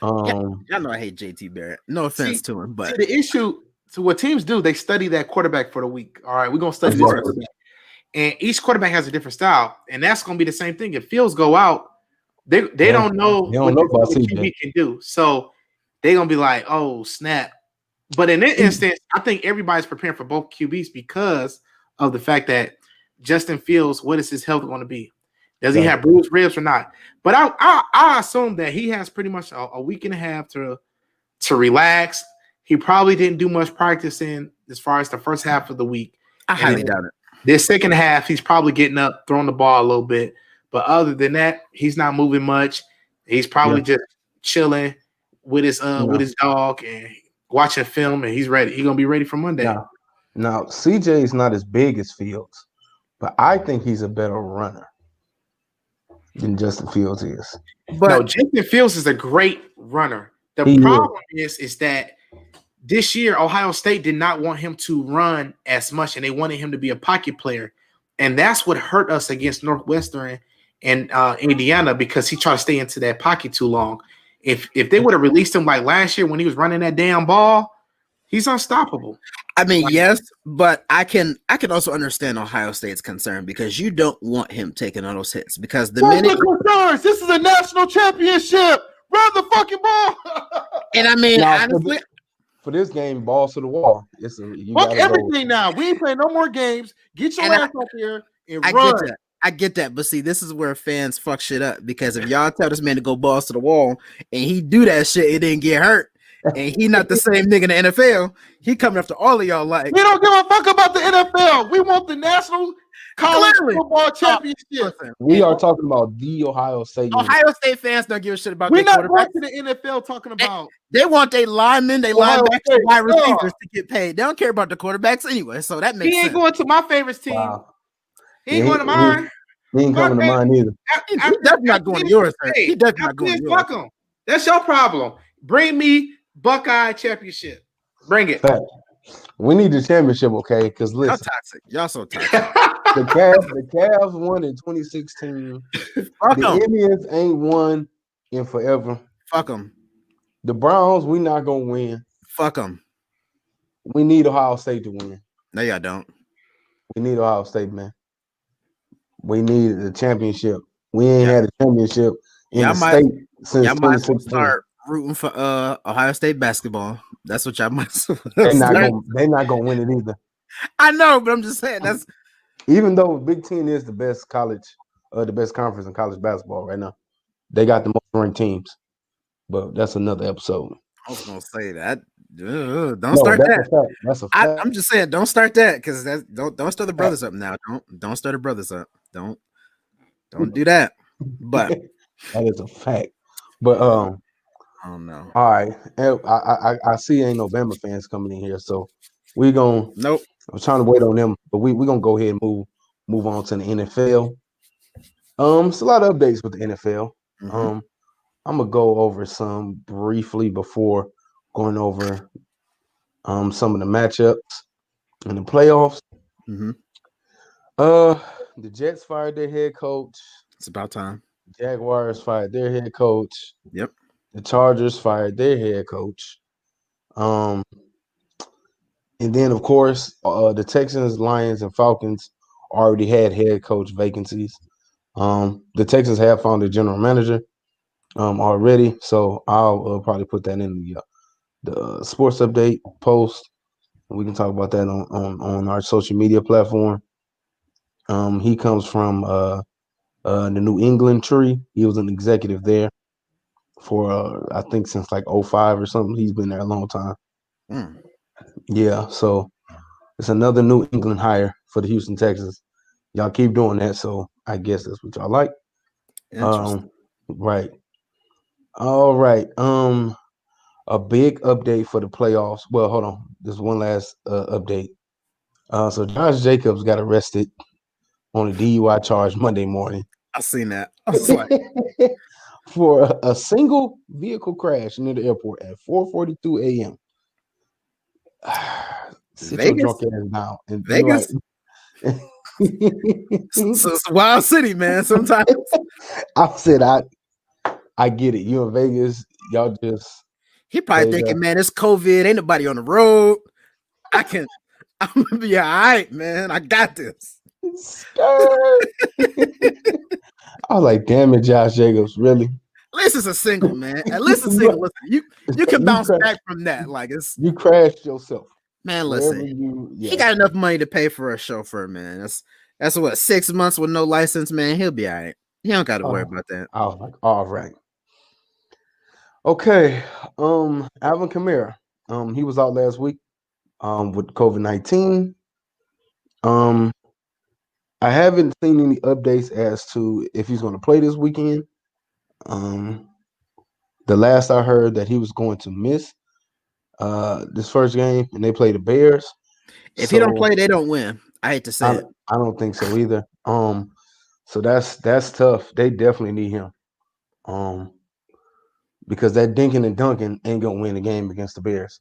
Y'all know I hate JT Barrett. No offense to him, but the issue to what teams do, they study that quarterback for the week. All right, we're gonna study this quarterback. And each quarterback has a different style, and that's gonna be the same thing. If Fields go out, they don't know what the QB can do. So they're gonna be like, oh, snap. But in this instance, I think everybody's preparing for both QBs because of the fact that Justin Fields, what is his health going to be? Does he have bruised ribs or not? But I assume that he has pretty much a week and a half to relax. He probably didn't do much practicing as far as the first half of the week. I highly doubt it. This second half, he's probably getting up, throwing the ball a little bit. But other than that, he's not moving much. He's probably just chilling with his dog and watching film, and he's ready. He's gonna be ready for Monday. Now CJ is not as big as Fields, but I think he's a better runner than Justin Fields is. But no, Justin Fields is a great runner. The problem is that this year Ohio State did not want him to run as much, and they wanted him to be a pocket player, and that's what hurt us against Northwestern in Indiana because he tried to stay into that pocket too long. If they would have released him like last year when he was running that damn ball, he's unstoppable. I mean, yes, but I can also understand Ohio State's concern because you don't want him taking all those hits because the minute this is a national championship, run the fucking ball. And I mean, Now, honestly, for this game, balls to the wall. You fuck gotta everything now. We ain't playing no more games. Get your ass up here and run. I get that, but see, this is where fans fuck shit up because if y'all tell this man to go balls to the wall and he do that shit, it didn't get hurt, and he not the same nigga in the NFL, he coming after all of y'all like we don't give a fuck about the NFL. We want the national college football championship. We are talking about the Ohio State. Ohio State fans don't give a shit about. We're not going to the NFL talking about. They want their linemen, they linebackers, wide receivers to get paid. They don't care about the quarterbacks anyway, so that makes sense. He ain't going to my favorites team. Wow. He ain't going to mine. He ain't coming to mine either. He definitely not going to yours. He definitely not going to yours. Fuck him. That's your problem. Bring me Buckeye championship. Bring it. Fact. We need the championship, okay? Because listen, y'all toxic. Y'all so toxic. the Cavs won in 2016. The Indians ain't won in forever. Fuck them. The Browns, we not gonna win. Fuck them. We need Ohio State to win. No, y'all don't. We need Ohio State, man. We need the championship. We ain't had a championship in the state since y'all 2016. might start rooting for Ohio State basketball. That's what y'all might. They're not gonna win it either. I know, but I'm just saying that's. Even though Big Ten is the best college, the best conference in college basketball right now, they got the most ranked teams. But that's another episode. I was gonna say that. Don't start that. That's a fact. I'm just saying, don't start that because don't stir the brothers up now. Don't stir the brothers up. Don't do that. But that is a fact. But I don't know. All right, I see ain't no Bama fans coming in here, so we gonna. Nope. I'm trying to wait on them, but we gonna go ahead and move on to the NFL. It's a lot of updates with the NFL. Mm-hmm. I'm gonna go over some briefly before going over some of the matchups in the playoffs. Mm-hmm. The Jets fired their head coach. It's about time. Jaguars fired their head coach. Yep. The Chargers fired their head coach. And then, of course, the Texans, Lions, and Falcons already had head coach vacancies. The Texans have found a general manager already, so I'll probably put that in the sports update post. We can talk about that on our social media platform. He comes from the New England tree. He was an executive there for I think since like 2005 or something. He's been there a long time. Yeah, so it's another New England hire for the Houston Texans. Y'all keep doing that, so I guess that's what y'all like. Right. All right. A big update for the playoffs. Well, hold on. There's one last update. So Josh Jacobs got arrested on a DUI charge Monday morning. I seen that. I was like, for a single vehicle crash near the airport at 4:42 a.m. Sit your drunk ass down. In Vegas? So it's a wild city, man. Sometimes I said I get it. You in Vegas, y'all just he probably thinking, man, it's COVID, ain't nobody on the road. I'm gonna be all right, man. I got this. I was like, damn it, Josh Jacobs, really? At least it's a single, man. At least a single. Listen, you can bounce back from that. Like you crashed yourself. Man, listen, he got enough money to pay for a chauffeur, man. That's what 6 months with no license, man. He'll be all right. He don't got to worry about that. I was like, all right. Okay. Alvin Kamara. He was out last week with COVID-19. I haven't seen any updates as to if he's going to play this weekend. The last I heard that he was going to miss this first game, and they play the Bears. If he don't play, they don't win. I hate to say it. I don't think so either. So that's tough. They definitely need him. Because that Dinkin and Duncan ain't gonna win the game against the Bears.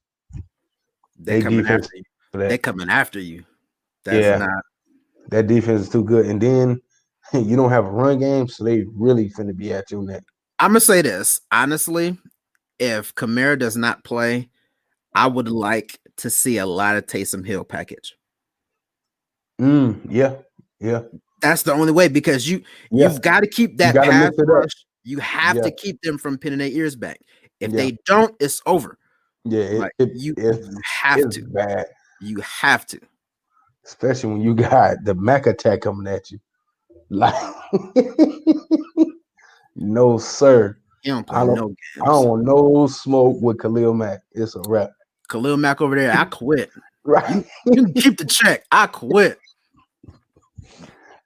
They coming after you. They coming after you. That's not. That defense is too good. And then You don't have a run game, so they really finna be at your neck. I'm gonna say this honestly: if Kamara does not play, I would like to see a lot of Taysom Hill package. Yeah. That's the only way because you've got to keep that pass rush. You have to keep them from pinning their ears back. If they don't, it's over. Yeah, you have to. Bad. You have to, especially when you got the Mac attack coming at you. Like, no sir. He don't play no games. I don't want no smoke with Khalil Mack. It's a wrap. Khalil Mack over there, I quit. Right. You can keep the check. I quit.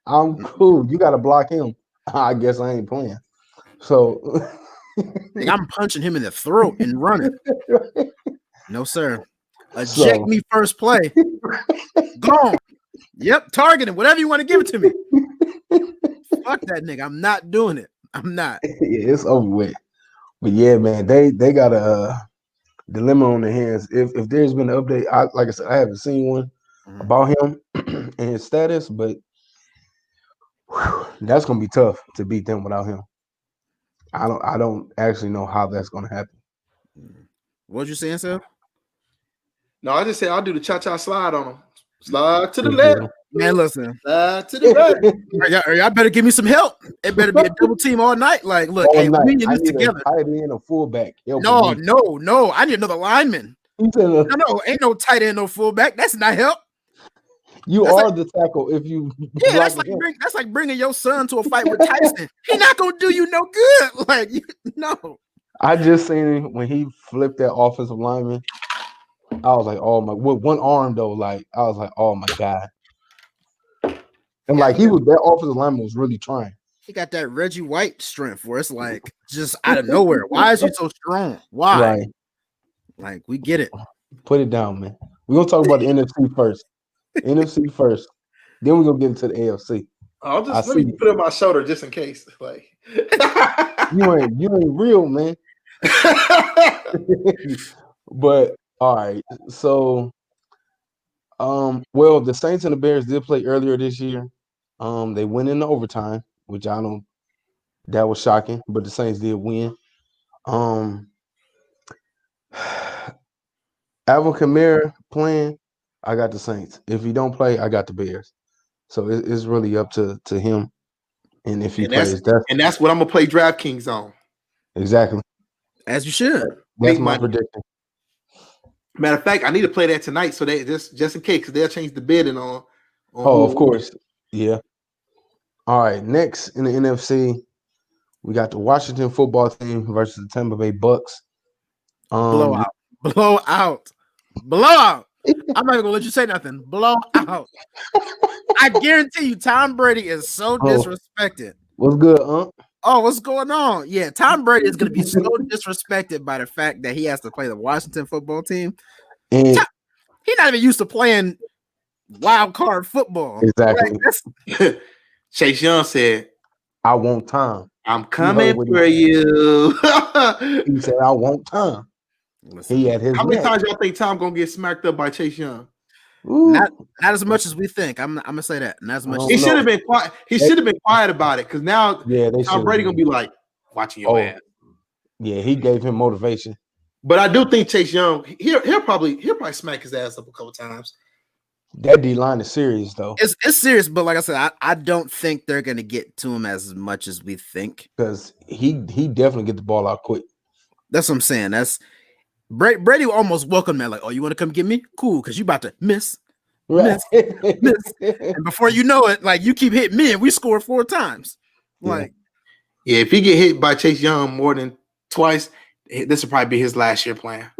I'm cool. You got to block him. I guess I ain't playing. So I'm punching him in the throat and running. No, sir. Eject me first play. Gone. Yep, targeting. Whatever you want to give it to me. Fuck that nigga. I'm not doing it. I'm not. Yeah, it's over with. But yeah, man, they got a dilemma on their hands. If there's been an update, like I said, I haven't seen one about him and his status, but that's gonna be tough to beat them without him. I don't actually know how that's gonna happen. What'd you say, Ansel? No, I just said I'll do the cha-cha slide on him. Slide to the left. Man, listen. Slide to the right. Y'all better give me some help. It better be a double team all night. Like, look, hey, we need this together. A tight end or fullback. No. I need another lineman. No, ain't no tight end, no fullback. That's not help. That's the tackle if you. Yeah, that's like bringing your son to a fight with Tyson. He not gonna do you no good. Like, no. I just seen him when he flipped that offensive lineman. I was like, oh my! With one arm though, like I was like, oh my god! And like that offensive lineman was really trying. He got that Reggie White strength where it's like just out of nowhere. Why is he so strong? Why? Right. Like we get it. Put it down, man. We're gonna talk about the NFC first. NFC first. Then we're gonna get into the AFC. I'll just let me put it on my shoulder just in case. Like you ain't real, man. But all right, so well, the Saints and the Bears did play earlier this year. They went into overtime, which that was shocking, but the Saints did win. Alvin Kamara playing, I got the Saints. If he don't play, I got the Bears. So it's really up to him. And if he plays, that's what I'm gonna play DraftKings on. Exactly. As you should. That's my prediction. Matter of fact, I need to play that tonight, so they just in case, because they'll change the bidding on. Of course, yeah. All right, next in the NFC, we got the Washington football team versus the Tampa Bay Bucks. Blowout. I'm not even gonna let you say nothing. Blow out. I guarantee you, Tom Brady is so disrespected. What's good, huh? Oh, what's going on? Yeah, Tom Brady is going to be so disrespected by the fact that he has to play the Washington football team. And he's not even used to playing wild card football. Exactly. Like, Chase Young said, I want time. I'm coming for you. He said, I want time. Listen, he had his How many times y'all think Tom going to get smacked up by Chase Young? Not as much as we think. I'm gonna say that. Not as much. He should have been quiet. He should have been quiet about it because now Tom Brady gonna be like watching your ass. Yeah, he gave him motivation. But I do think Chase Young, he'll probably smack his ass up a couple times. That D line is serious though. It's serious, but like I said, I don't think they're gonna get to him as much as we think. Because he definitely get the ball out quick. That's what I'm saying. That's Brady will almost welcome that, like, oh, you want to come get me? Cool, because you about to miss. Miss. And before you know it, like you keep hitting me and we scored 4 times. Like, yeah, if he get hit by Chase Young more than twice, this will probably be his last year plan.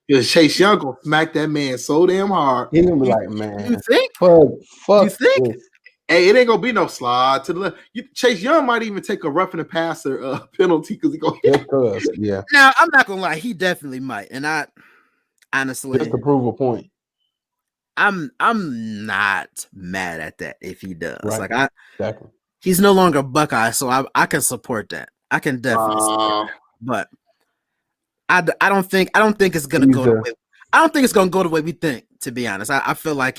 Because Chase Young gonna smack that man so damn hard. He's gonna be like, man, you think? Fuck you think? This. Hey, it ain't gonna be no slide to the left. Chase Young might even take a roughing the passer penalty because he gonna yeah. Now I'm not gonna lie, he definitely might, and I honestly just to prove a point. I'm not mad at that if he does. Right. Like exactly. He's no longer Buckeye, so I can support that. I can definitely support that. But I don't think it's gonna go the way. I don't think it's gonna go the way we think. To be honest, I feel like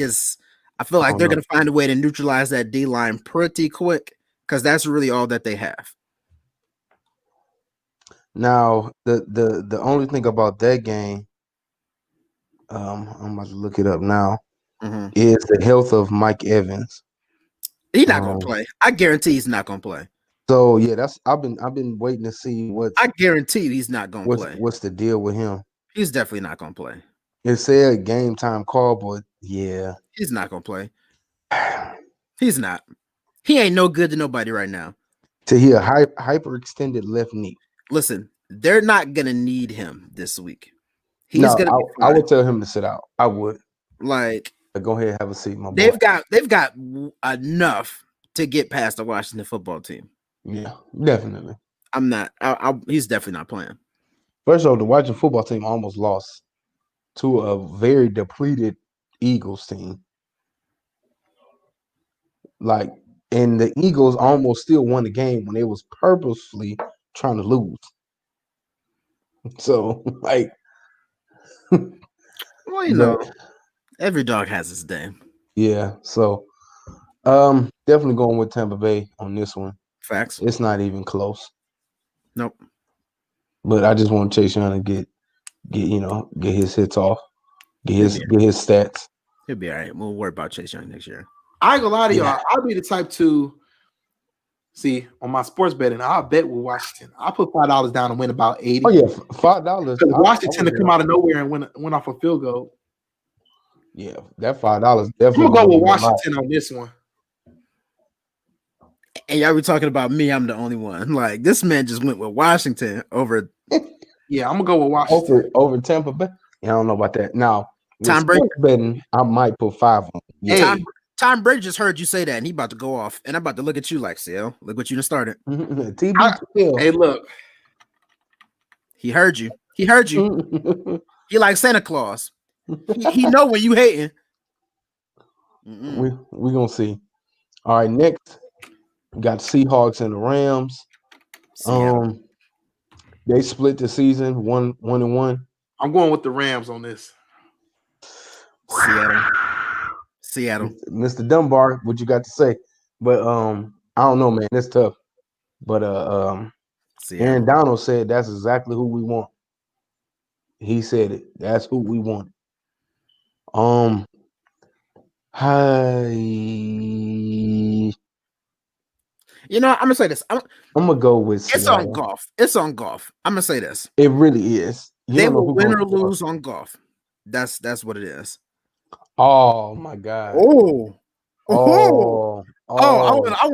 I feel like don't they're know. going to find a way to neutralize that D line pretty quick because that's really all that they have. Now, the only thing about that game, I'm about to look it up now, is the health of Mike Evans. He's not going to play. I guarantee he's not going to play. So yeah, I've been waiting to see I guarantee he's not going to play. What's the deal with him? He's definitely not going to play. It said game time call, but yeah, he's not going to play. He's not. He ain't no good to nobody right now. To hear hyperextended left knee. Listen, they're not gonna need him this week. I would tell him to sit out. I would. Like, go ahead, have a seat, my boy. They've got enough to get past the Washington football team. Yeah, definitely. I'm not. He's definitely not playing. First of all, the Washington football team almost lost to a very depleted Eagles team. Like, and the Eagles almost still won the game when they was purposely trying to lose. So, like, well, you know, every dog has its day. Yeah. So, definitely going with Tampa Bay on this one. Facts. It's not even close. Nope. But I just want Chase Young to get his hits off, get his stats. He'll be all right. We'll worry about Chase Young next year. I ain't gonna lie to y'all. I'll be the type to see on my sports betting. I'll bet with Washington. I'll put $5 down and win about 80. Oh yeah, $5. Washington to come out of nowhere and win off a field goal. Yeah, that $5 definitely. I'm gonna go with Washington on this one. And y'all be talking about me. I'm the only one. Like, this man just went with Washington over. Yeah, I'm gonna go with Washington over Tampa Bay. Yeah, I don't know about that. Now, Tom Brady betting, I might put 5 on. Yeah. Tom Brady just heard you say that, and he about to go off. And I'm about to look at you like, Seal, look what you done started. Hey, look. He heard you. He heard you. He like Santa Claus. He know when you hating. We gonna see. All right, next we got Seahawks and the Rams. They split the season 1-1. I'm going with the Rams on this. Seattle. Mr. Dunbar, what you got to say? But I don't know, man. It's tough. But Aaron Donald said that's exactly who we want. He said it. That's who we want. Hi. You know, I'm gonna say this. I'm gonna go with It's Seattle. on golf. It's on golf. I'm gonna say this. It really is. They will win or lose on golf. That's what it is. Oh my God. I want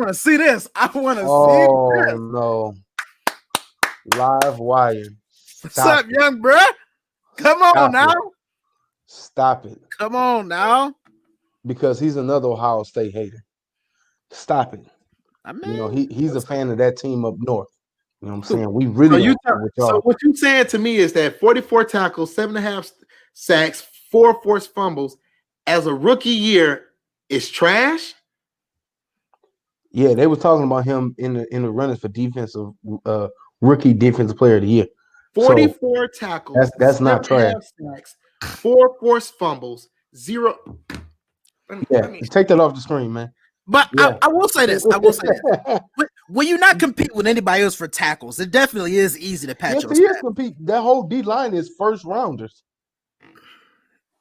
to see this. I want to see this. No. Live wire. What's up, young bro? Come on now. Stop it. Come on now. Because he's another Ohio State hater. Stop it. I mean, he's a fan of that team up north. You know what I'm saying? We really so what you saying to me is that 44 tackles, 7.5 sacks, 4 forced fumbles as a rookie year is trash? Yeah, they were talking about him in the runnings for defensive rookie defensive player of the year. 44 tackles. That's not trash. Sacks, 4 forced fumbles, 0. Take that off the screen, man. But I will say this. When you not compete with anybody else for tackles, it definitely is easy to patch. Yes, he is compete. That whole D line is first rounders.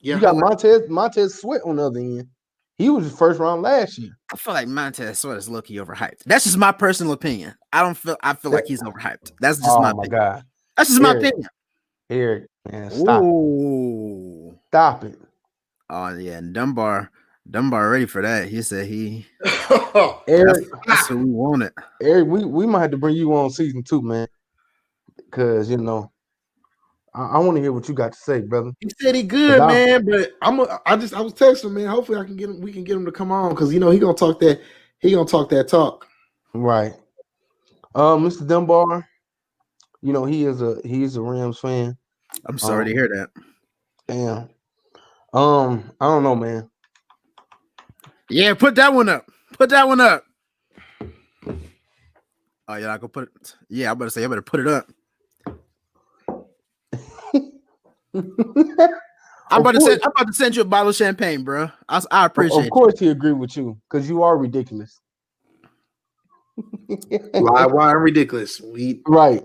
Yeah, you got Montez Sweat on the other end. He was the first round last year. I feel like Montez Sweat is low-key overhyped. That's just my personal opinion. I feel like he's overhyped. That's just my opinion. God. That's just my opinion. Eric, man, stop it. Oh yeah, and Dunbar ready for that. He said Eric, that's what we wanted. Eric, we might have to bring you on season 2, man. Because I want to hear what you got to say, brother. He said he good, man, but I was texting him, man. Hopefully we can get him to come on because he gonna talk that talk. Right. Mr. Dunbar, he's a Rams fan. I'm sorry to hear that. Damn. I don't know, man. Yeah, put that one up. Oh, you're not gonna put it. Yeah, I better say I better put it up. I'm about to send you a bottle of champagne, bro. I appreciate Of course, he agree with you because you are ridiculous. Why ridiculous? Right.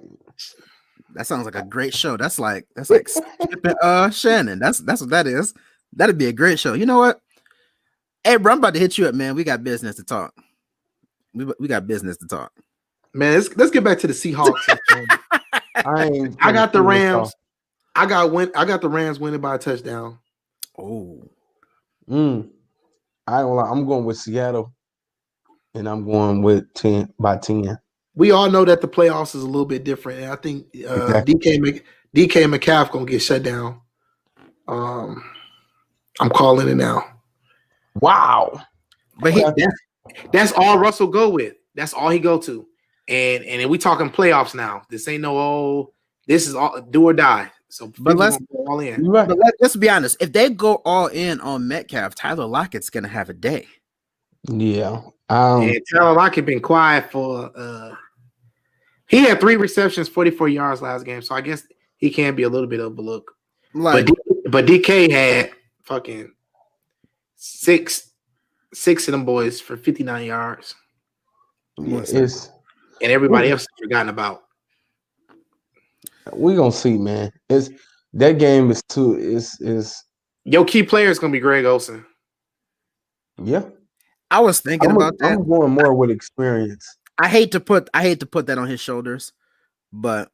That sounds like a great show. That's like Skip and Shannon. That's what that is. That'd be a great show. You know what? Hey, bro, I'm about to hit you up, man. We got business to talk. We got business to talk. Man, let's get back to the Seahawks. I got the Rams. I got the Rams winning by a touchdown. Oh. I don't lie. I'm going with Seattle, and I'm going with 10 by 10. We all know that the playoffs is a little bit different, and I think Exactly. DK Metcalf gonna get shut down. I'm calling it now. Wow. But that's all Russell go with. That's all he go to. And we talking playoffs now. This ain't this is all do or die. So but let's go all in. Right. But let's be honest. If they go all in on Metcalf, Tyler Lockett's gonna have a day. Yeah. And Tyler Lockett been quiet for he had 3 receptions, 44 yards last game. So I guess he can be a little bit overlooked. But DK had fucking six of them boys for 59 yards. Yeah, and everybody else is forgotten about. We're gonna see, man. That game is too is your key player is gonna be Greg Olsen. Yeah. I was thinking about that. I'm going more with experience. I hate to put that on his shoulders, but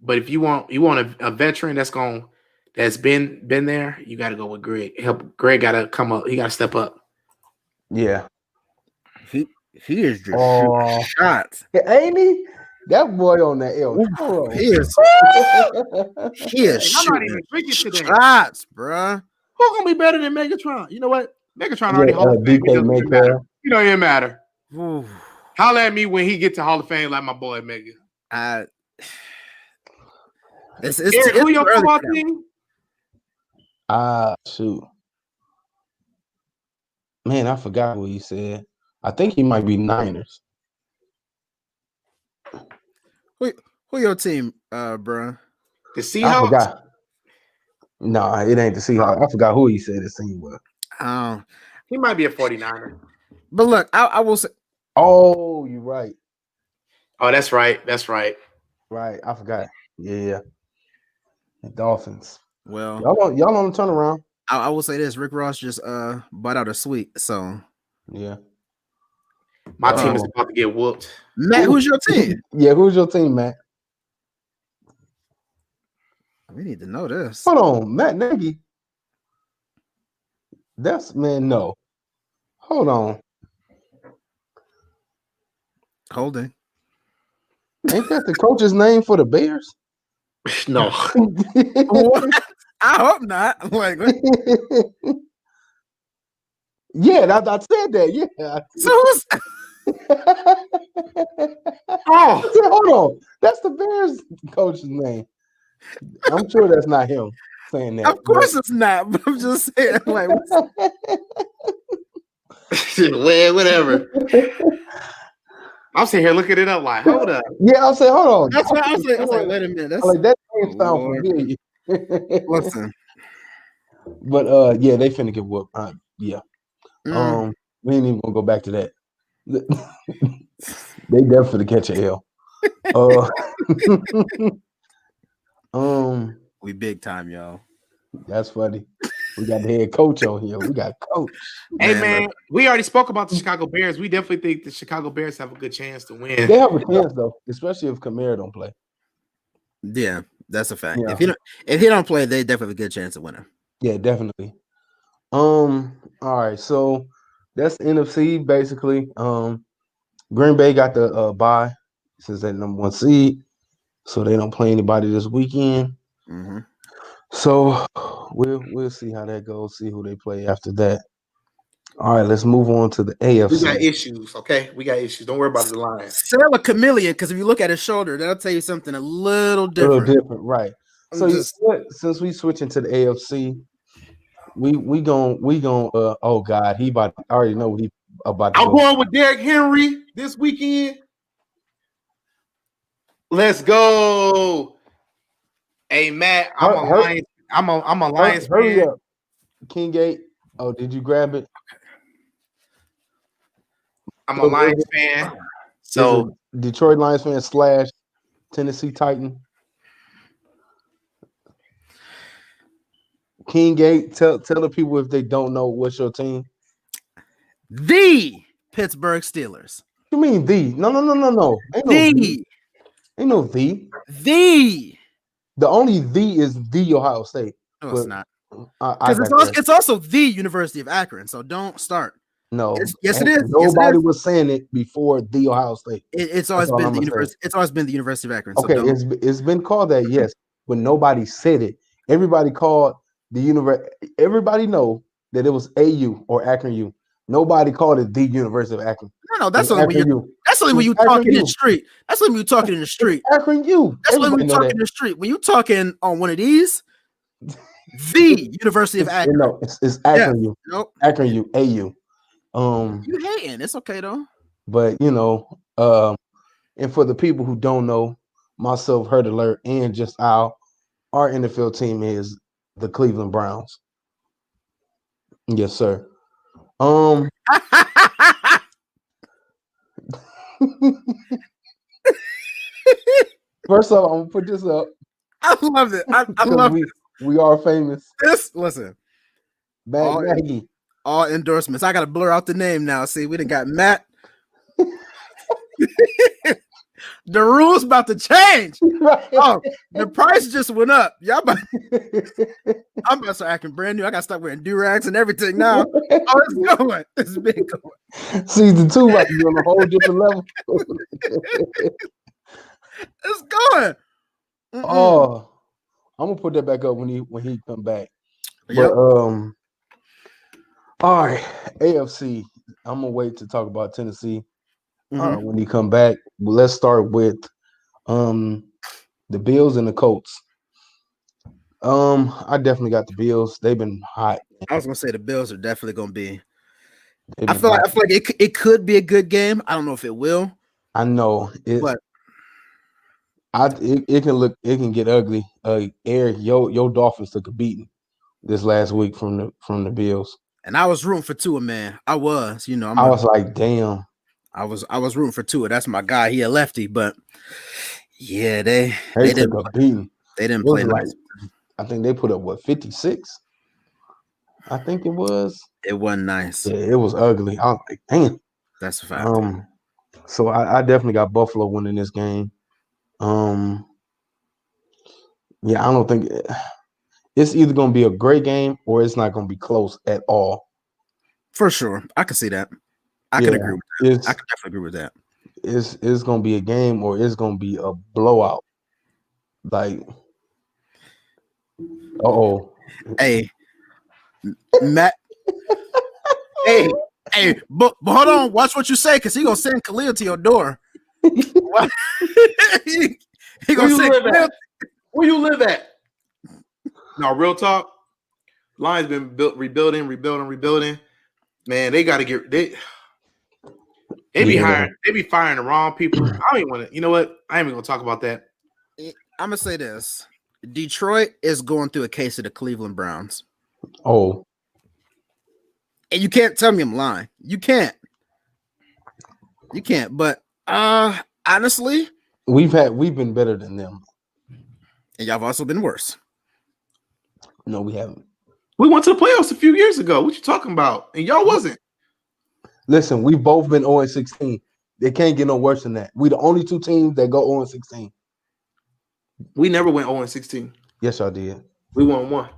if you want a veteran that's been there, you got to go with Greg. Greg got to come up. He got to step up. Yeah, he is just shooting shots. Ain't he? That boy on that L. He is shooting shots, bro. Who's gonna be better than Megatron? You know what? Megatron already Hall of Fame. You know, it didn't matter. Holler at me when he get to Hall of Fame, like my boy Mega. Who your football team? Shoot. Man, I forgot what he said. I think he might be Niners. Who your team, bro? The Seahawks? I forgot. No, it ain't the Seahawks. I forgot who he said his team was. He might be a 49er. But look, I will say. Oh, you're right. Oh, that's right. That's right. Right. I forgot. Yeah. The Dolphins. Well, y'all on the turnaround. I will say this: Rick Ross just bought out a suite. So yeah. My team is about to get whooped. Matt, who's your team? Yeah, who's your team, Matt? We need to know this. Hold on, Matt Nagy. No. Hold on. Holding. Ain't that the coach's name for the Bears? No. What? I hope not. Like, yeah, I said that. Yeah. So who's... hold on. That's the Bears coach's name. I'm sure that's not him saying that. Of course it's not, but I'm just saying, like, well, whatever. I'm sitting here looking it up like, hold up. Yeah, I'll say, hold on. That's what I was like, wait a minute. That's like that name sound familiar. Listen. But yeah, they finna get whooped. Yeah. We ain't even gonna go back to that. They definitely catch a L. We big time, y'all. That's funny. We got the head coach on here. We got coach. Hey man, we already spoke about the Chicago Bears. We definitely think the Chicago Bears have a good chance to win. They have a chance though, especially if Kamara don't play. Yeah, that's a fact. Yeah. If he don't play, they definitely have a good chance of winning. Yeah, definitely. All right, so that's NFC basically. Green Bay got the bye since they're number 1 seed, so they don't play anybody this weekend. Mm-hmm. So we'll see how that goes. See who they play after that. All right, let's move on to the AFC. We got issues, okay? We got issues. Don't worry about the Lions. Sell a chameleon, because if you look at his shoulder, that'll tell you something a little different. Right. So since we switching to the AFC, we gon' oh God, I already know what he about to I'm going with Derrick Henry this weekend. Let's go. Hey Matt, I'm a Lions I'm a Lions Hurry fan. up, King 8. Oh, did you grab it? I'm a Lions fan. So Detroit Lions fan / Tennessee Titan. King 8, tell the people if they don't know what's your team. The Pittsburgh Steelers. What you mean the? No. Ain't no the. Ain't no the. The only the is the Ohio State. No, it's not. Because it's also the University of Akron. So don't start. No. Yes, it is. Nobody was saying it before the Ohio State. It's always been the University. It's always been the University of Akron. Okay, so it's been called that, yes, but nobody said it. Everybody called the university. Everybody know that it was AU or Akron U. Nobody called it the University of Akron. No, that's only when you talking in the street. That's only when you talking in the street. Akron U. That's only when you talking in the street. When you talking on one of these, the University of Akron. No, it's Akron U. Nope. Akron U. AU. You hating? It's okay though. But and for the people who don't know, myself, Hurt Alert, and Just Al, our NFL team is the Cleveland Browns. Yes, sir. First off, I'm gonna put this up. I love it. I love it. We are famous. Listen. Maggie. All endorsements. I gotta blur out the name now. See, we done got Matt. The rules about to change. Oh, the price just went up. I'm about to start acting brand new. I gotta start wearing do-rags and everything now. Oh, it's going. It's been going. Season 2 about to be on a whole different level. It's going. Oh, I'm gonna put that back up when he come back. Yep. But all right, AFC. I'm gonna wait to talk about Tennessee when he come back. Well, let's start with the Bills and the Colts. I definitely got the Bills. They've been hot. I was gonna say the Bills are definitely gonna be. I feel like it could be a good game. I don't know if it will. I know it, but it can get ugly. Eric, your Dolphins took a beating this last week from the Bills. And I was rooting for Tua, man. I was, I was like, damn. I was rooting for Tua. That's my guy. He a lefty, but yeah, they took a beating. They didn't play nice. I think they put up 56. I think it was. It wasn't nice. Yeah, it was ugly. I was like, damn. That's a fact. So I definitely got Buffalo winning this game. Yeah, I don't think it's either going to be a great game or it's not going to be close at all. For sure. I can see that. I can agree with that. I can definitely agree with that. It's going to be a game or it's going to be a blowout. Like, Hey, Matt. hey, but hold on. Watch what you say because he's going to send Khalil to your door. he gonna say, where you live at? No, real talk. Lions been rebuilding. Man, they got to get they be hiring. They be firing the wrong people. I don't even want to. You know what? I ain't even gonna talk about that. I'm gonna say this: Detroit is going through a case of the Cleveland Browns. Oh, and you can't tell me I'm lying. You can't. But honestly, we've been better than them, and y'all have also been worse. No, we haven't. We went to the playoffs a few years ago. What you talking about? And y'all wasn't. Listen, we've both been 0-16. They can't get no worse than that. We the only two teams that go 0-16. We never went 0-16. Yes, y'all did. We won 1.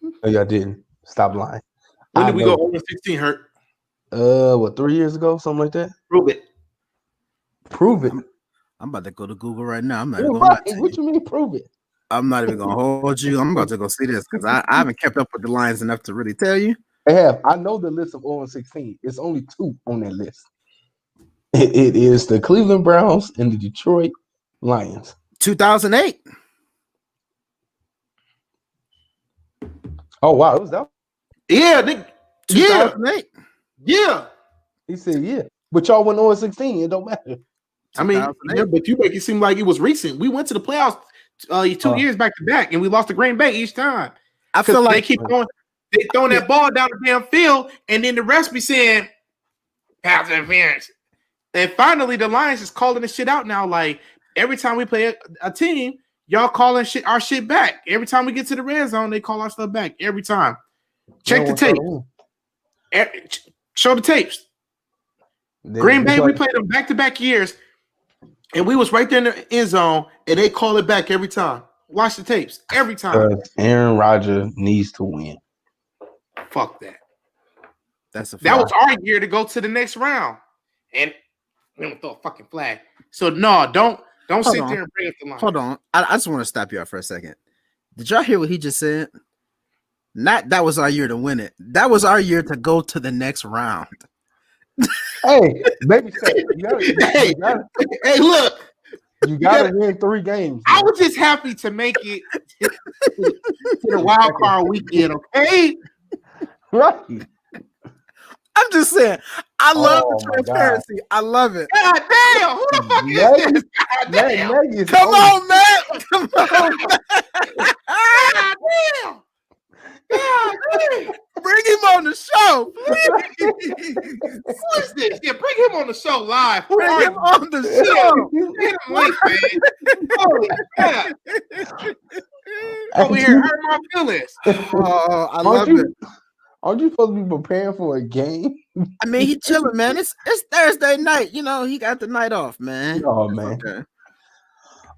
No, y'all didn't. Stop lying. When did we go 0-16, Hurt? 3 years ago? Something like that? Prove it. I'm about to go to Google right now. I'm not even going to What you mean prove it? I'm not even gonna hold you. I'm about to go see this because I haven't kept up with the Lions enough to really tell you. I know the list of 0-16. It's only 2 on that list. It is the Cleveland Browns and the Detroit Lions. 2008. Oh wow, it was that? Yeah, 2008. Yeah. He said yeah, but y'all went 0-16. It don't matter. I mean, yeah, but you make it seem like it was recent. We went to the playoffs 2 years back to back, and we lost to Green Bay each time. I feel like they throwing that ball down the damn field, and then the refs be saying pass interference. And finally, the Lions is calling this shit out now. Like every time we play a team, y'all calling our shit back. Every time we get to the red zone, they call our stuff back. Every time. Check the tape. Show the tapes. Green Bay, we played them back-to-back years, and we was right there in the end zone, and they call it back every time. Watch the tapes every time. Aaron Rodgers needs to win. Fuck that. That was our year to go to the next round, and we don't throw a fucking flag. So no, don't sit there and bring up the line. Hold on, I just want to stop you out for a second. Did y'all hear what he just said? Not that was our year to win it. That was our year to go to the next round. Hey, baby, hey, look. You gotta win 3 games. I was just happy to make it to the wild card weekend, okay? Right. I'm just saying, I love the transparency. I love it. God damn, who the fuck is this? God damn. Come on, Matt. Come on. God damn. God damn. Bring him on the show. Who is this? Yeah, bring him on the show live. Who Bring are him you? on the show. Get him late, man. Holy God. Over here, hurt my feelings. Oh, I love it. Aren't you supposed to be preparing for a game? I mean, he chilling, man. It's Thursday night. You know, he got the night off, man. Oh, man. Okay.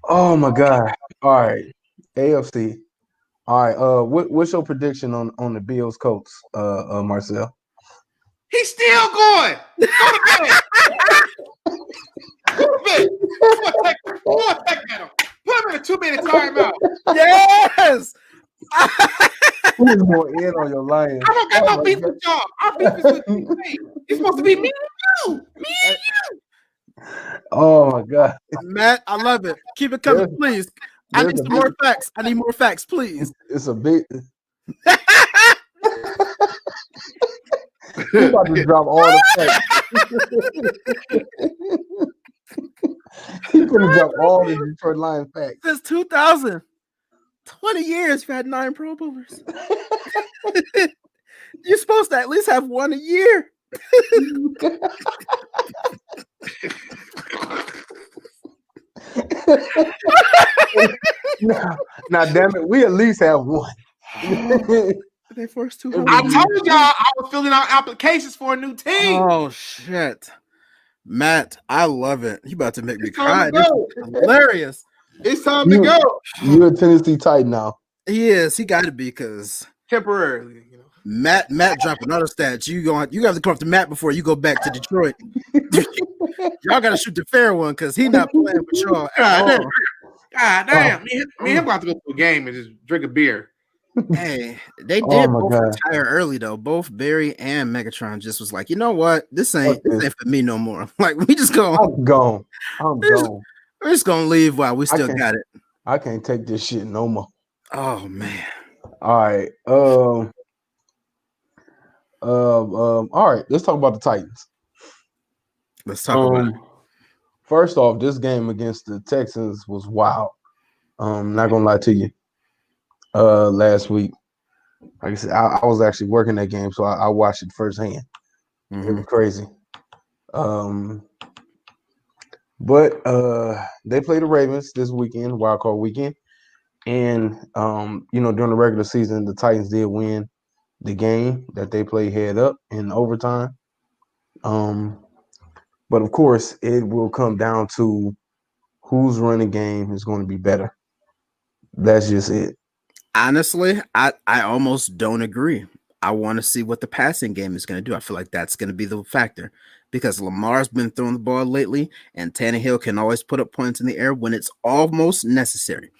Oh, my God. All right. AFC. All right. What's your prediction on the Bills Colts, Marcel? He's still going. Go to bed. Go to bed. Go attack at him. Put him in a 2-minute timeout. Yes. Who's more in on your Lions? I don't got no beef with y'all. Our beef is with me. It's supposed to be me and you. Me and you. Oh my God, Matt, I love it. Keep it coming, please. I need some more facts. I need more facts, please. It's a big. He's about to drop all the facts. He's gonna drop all the Detroit Lions facts. Since 2000. 20 years, you've had 9 Pro Bowlers. You're supposed to at least have 1 a year. Now, damn it, we at least have 1. They forced 2. I told y'all I was filling out applications for a new team. Oh shit, Matt, I love it. You about to make me cry. This is hilarious. It's time to go. You're a Tennessee Titan now. He is. He got to be because temporarily. You know. Matt dropped another stat. You have to come up to Matt before you go back to Detroit. Y'all got to shoot the fair one because he's not playing with y'all. God damn. Me and him about to go to a game and just drink a beer. Hey, they did both retire early though. Both Barry and Megatron just was like, you know what? This ain't for me no more. Like we just go. I'm gone. We're just gonna leave while we still got it. I can't take this shit no more. Oh man. All right. All right. Let's talk about the Titans. Let's talk about it. First off, this game against the Texans was wild. Not gonna lie to you. Last week, like I said, I was actually working that game, so I watched it firsthand. It was crazy. But they played the Ravens this weekend, wild card weekend, and during the regular season, the Titans did win the game that they played head up in overtime. But of course, it will come down to whose running game is going to be better. That's just it. Honestly, I almost don't agree. I want to see what the passing game is going to do. I feel like that's going to be the factor because Lamar's been throwing the ball lately, and Tannehill can always put up points in the air when it's almost necessary.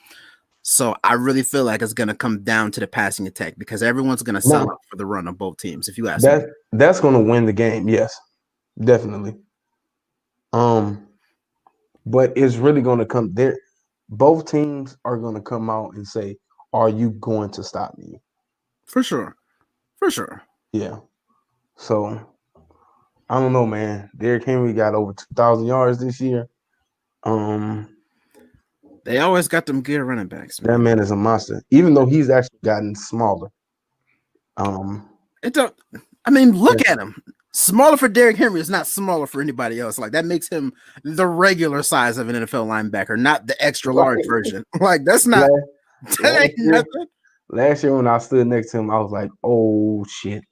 So I really feel like it's going to come down to the passing attack because everyone's going to sell out for the run on both teams. If you ask me, that's going to win the game. Yes, definitely. But it's really going to come there. Both teams are going to come out and say, are you going to stop me? For sure. Yeah. So, I don't know, man. Derrick Henry got over 2,000 yards this year. They always got them good running backs, That man. man is a monster, even though he's actually gotten smaller. It don't. I mean, look at him. Smaller for Derrick Henry is not smaller for anybody else. Like that makes him the regular size of an NFL linebacker, not the extra large version. Like that's not. That ain't nothing. Last year when I stood next to him, I was like, "Oh shit."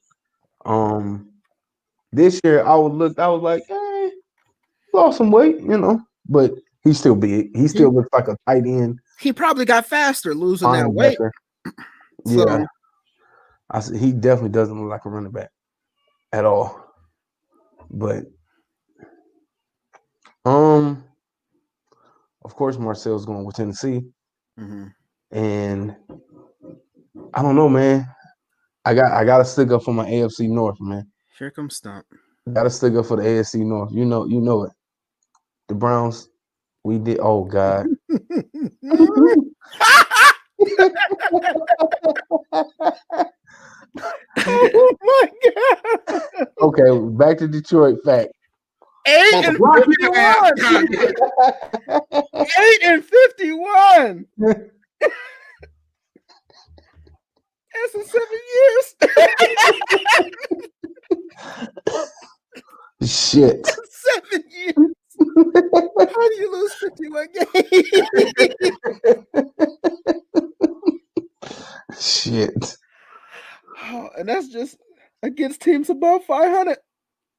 This year I was like, lost some weight, but he's still big. He still looks like a tight end. He probably got faster losing that weight. Yeah, he definitely doesn't look like a running back at all. But of course Marcel's going with Tennessee, and I don't know, man. I got to stick up for my AFC North, man. Here comes Stump. Got to stick up for the AFC North. You know it. The Browns, we did. Oh God. Oh my God. Okay, back to Detroit. Fact. 8-51. 8-51. That's in 7 years. Shit. 7 years. How do you lose 51 games? Shit. Oh, and that's just against teams above 500.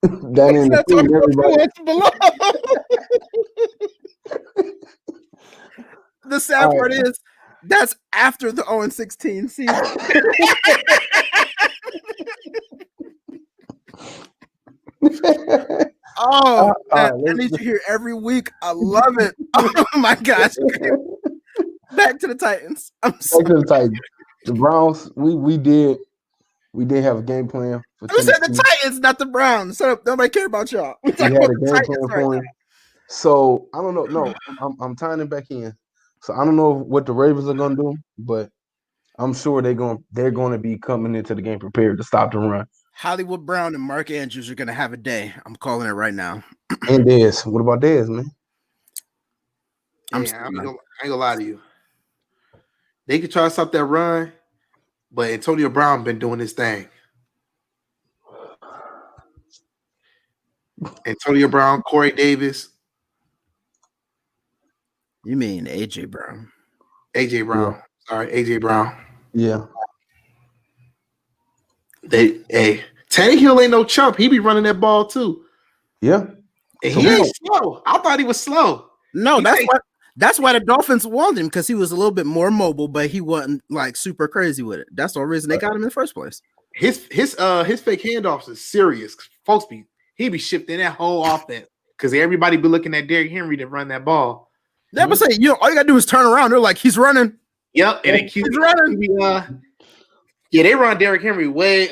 That ain't the team, everybody. Below. The sad part is that's after the 0-16 season. Oh, I need you here every week. I love it. Oh my gosh. Back to the Titans. Back to the Titans. The Browns, we did have a game plan for Who said the Titans, not the Browns? Shut up. Nobody care about y'all. We had a game plan for him. So I don't know. No, I'm tying it back in. So I don't know what the Ravens are gonna do, but I'm sure they're going to be coming into the game prepared to stop the run. Hollywood Brown and Mark Andrews are gonna have a day. I'm calling it right now. And Dez. What about Dez, man? I ain't gonna lie to you. They could try to stop that run, but Antonio Brown been doing his thing. Antonio Brown, Corey Davis. You mean AJ Brown? AJ Brown. Yeah. Sorry, AJ Brown. Yeah. Tannehill ain't no chump. He be running that ball too. Yeah. And he ain't slow. I thought he was slow. No, that's why the Dolphins wanted him, because he was a little bit more mobile, but he wasn't like super crazy with it. That's the reason they got him in the first place. His fake handoffs is serious. Folks he be shifting that whole offense because everybody be looking at Derrick Henry to run that ball. They would say, all you gotta do is turn around. They're like, he's running. Yep, and it keeps running. Yeah, they run Derrick Henry way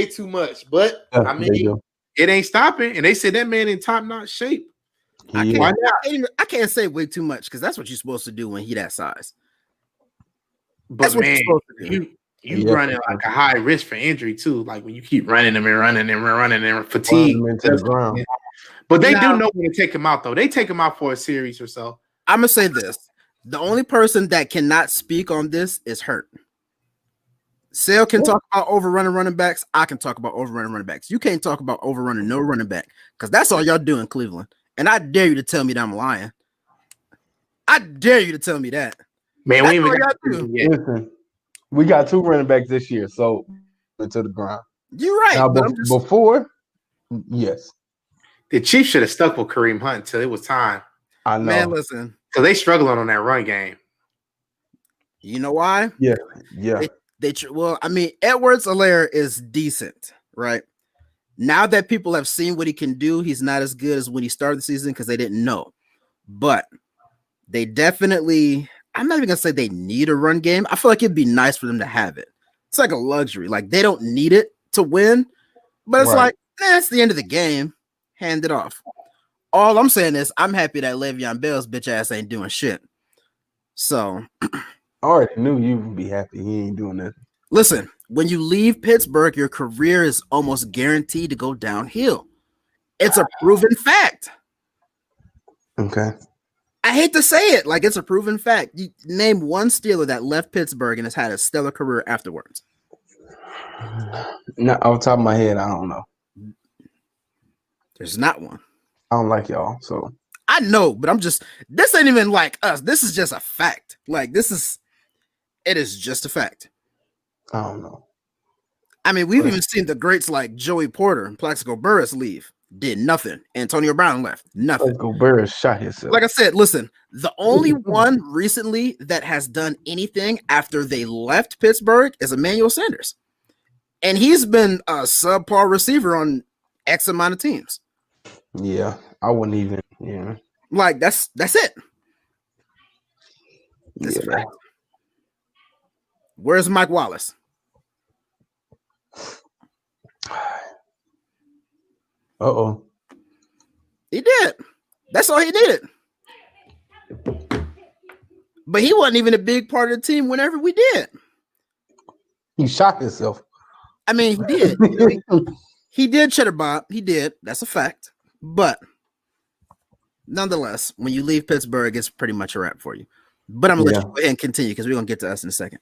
too much, but I mean, it ain't stopping. And they said that man in top-notch shape. I can't say way too much because that's what you're supposed to do when he that size. But that's man, what you're supposed to do. You running like a high risk for injury too. Like when you keep running them and running and fatigue. But they do know when to take him out though. They take him out for a series or so. I'm gonna say this: the only person that cannot speak on this is Hurt. Sale can talk about overrunning running backs. I can talk about overrunning running backs. You can't talk about overrunning no running back because that's all y'all do in Cleveland. And I dare you to tell me that I'm lying. I dare you to tell me that. Man, listen, we got 2 running backs this year, so into the ground. You're right. Now, before, yes. The Chiefs should have stuck with Kareem Hunt until it was time. I know. Man, listen. Because they struggling on that run game. You know why? Yeah. Well, I mean, Edwards-Helaire is decent, right? Now that people have seen what he can do, he's not as good as when he started the season because they didn't know. But they definitely, I'm not even going to say they need a run game. I feel like it'd be nice for them to have it. It's like a luxury. Like, they don't need it to win, but it's like, it's the end of the game. Hand it off. All I'm saying is I'm happy that Le'Veon Bell's bitch ass ain't doing shit. So I already knew you'd be happy he ain't doing that. Listen, when you leave Pittsburgh, your career is almost guaranteed to go downhill. It's a proven fact. Okay. I hate to say it, like it's a proven fact. You name one Steeler that left Pittsburgh and has had a stellar career afterwards. Not off the top of my head, I don't know. There's not one. I don't like y'all, so I know, but this ain't even like us. This is just a fact. Like it is just a fact. I don't know. I mean, we've even seen the greats like Joey Porter and Plaxico Burress leave. Did nothing. Antonio Brown left. Nothing. Plaxico Burress shot himself. Like I said, listen, the only one recently that has done anything after they left Pittsburgh is Emmanuel Sanders. And he's been a subpar receiver on X amount of teams. Yeah, I wouldn't even. Yeah, like that's it. That's yeah. a fact. Where's Mike Wallace? Uh-oh. He did. That's all he did. But he wasn't even a big part of the team whenever we did. He shot himself. I mean, he did. He did cheddar bob. He did. That's a fact. But nonetheless, when you leave Pittsburgh, it's pretty much a wrap for you. But I'm gonna let you go ahead and continue because we're gonna get to us in a second.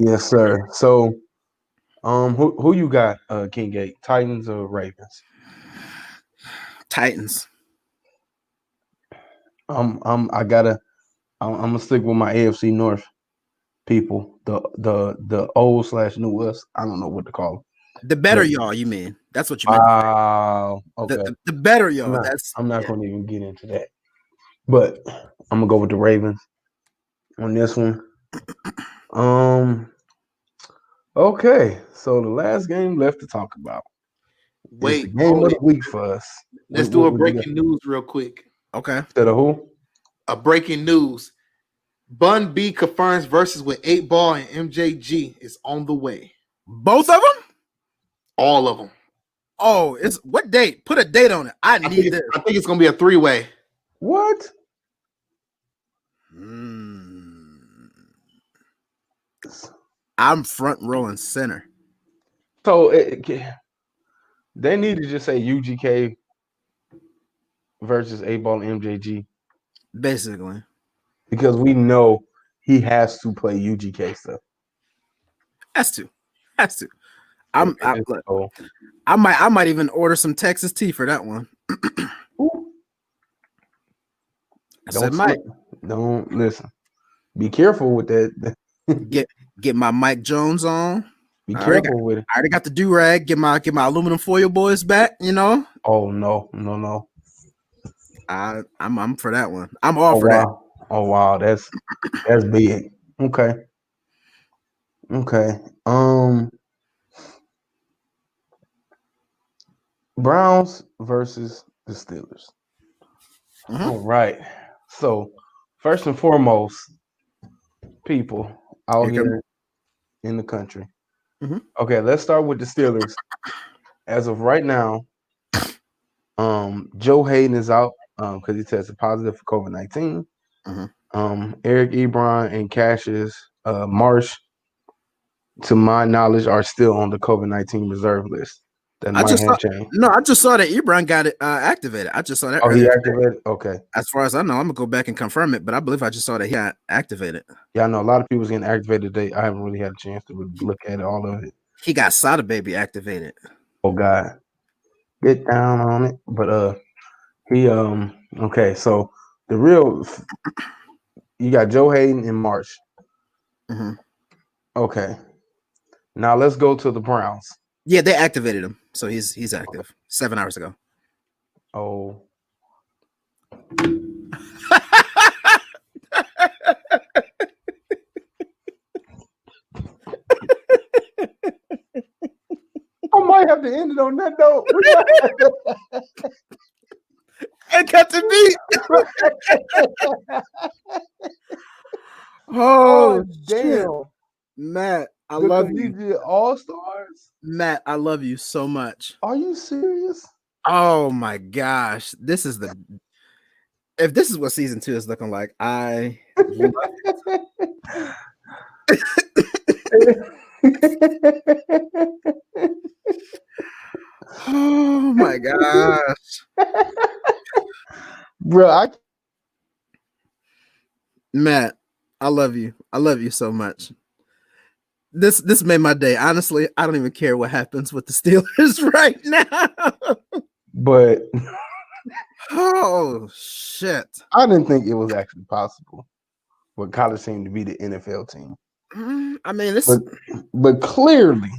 Yes, sir. So, who you got? King Gate, Titans or Ravens? Titans. I'm gonna stick with my AFC North people. The old / new us. I don't know what to call them. The better y'all, you mean? That's what you meant. Wow. Okay. The better y'all. I'm not going to even get into that. But I'm gonna go with the Ravens on this one. Okay. So the last game left to talk about. Wait, the game of the week for us. Let's do a breaking news real quick. Okay. Instead of who? A breaking news. Bun B confirms versus with 8 Ball and MJG is on the way. Both of them? All of them. Oh, it's what date? Put a date on it. I need this. I think it's gonna be a 3-way. What? I'm front row and center. So they need to just say UGK versus 8 Ball and MJG. Basically. Because we know he has to play UGK stuff. Has to. I might even order some Texas tea for that one. Don't listen. Be careful with that. Get my Mike Jones on. Be careful with it. I already got the do-rag. Get my aluminum foil boys back, you know. Oh no. I'm for that one. I'm all for that. Oh wow, that's big. Okay. Browns versus the Steelers. Mm-hmm. All right. So first and foremost, people out here in the country. Mm-hmm. Okay, let's start with the Steelers. As of right now, Joe Hayden is out because he tested positive for COVID-19. Mm-hmm. Eric Ebron and Cassius Marsh, to my knowledge, are still on the COVID-19 reserve list. That might have changed. No, I just saw that Ebron got it activated. I just saw that. Oh, he activated? Okay. As far as I know, I'm gonna go back and confirm it, but I believe I just saw that he got activated. Yeah, I know a lot of people's getting activated today. I haven't really had a chance to really look at all of it. He got Sada Baby activated. Oh God, get down on it. But he okay. So the real, you got Joe Hayden and Marsh. Mm-hmm. Okay. Now let's go to the Browns. Yeah, they activated him, so he's active. 7 hours ago. Oh. I might have to end it on that note. It got to be. Oh, damn. Matt, I love you. Did All-Stars? Matt, I love you so much. Are you serious? Oh my gosh. If this is what season 2 is looking like, I love it. Oh my gosh. Bro, Matt, I love you. I love you so much. This made my day. Honestly, I don't even care what happens with the Steelers right now. But Oh shit. I didn't think it was actually possible for college team to be the NFL team. I mean, this. But clearly,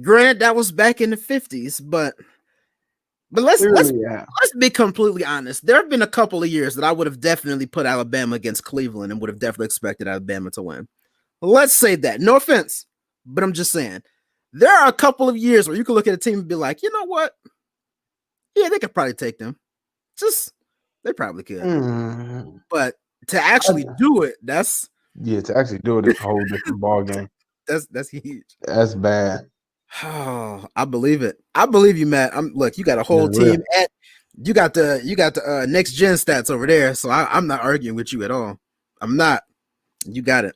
Granted, that was back in the 50s, but let's be completely honest. There have been a couple of years that I would have definitely put Alabama against Cleveland and would have definitely expected Alabama to win. Let's say that. No offense, but I'm just saying there are a couple of years where you can look at a team and be like, you know what? Yeah, they could probably take them. They probably could. But to actually do it, that's to actually do it is a whole different ball game. That's huge. That's bad. Oh, I believe it. I believe you, Matt. Look, you got a whole team at you got the next gen stats over there, so I'm not arguing with you at all. I'm not. You got it.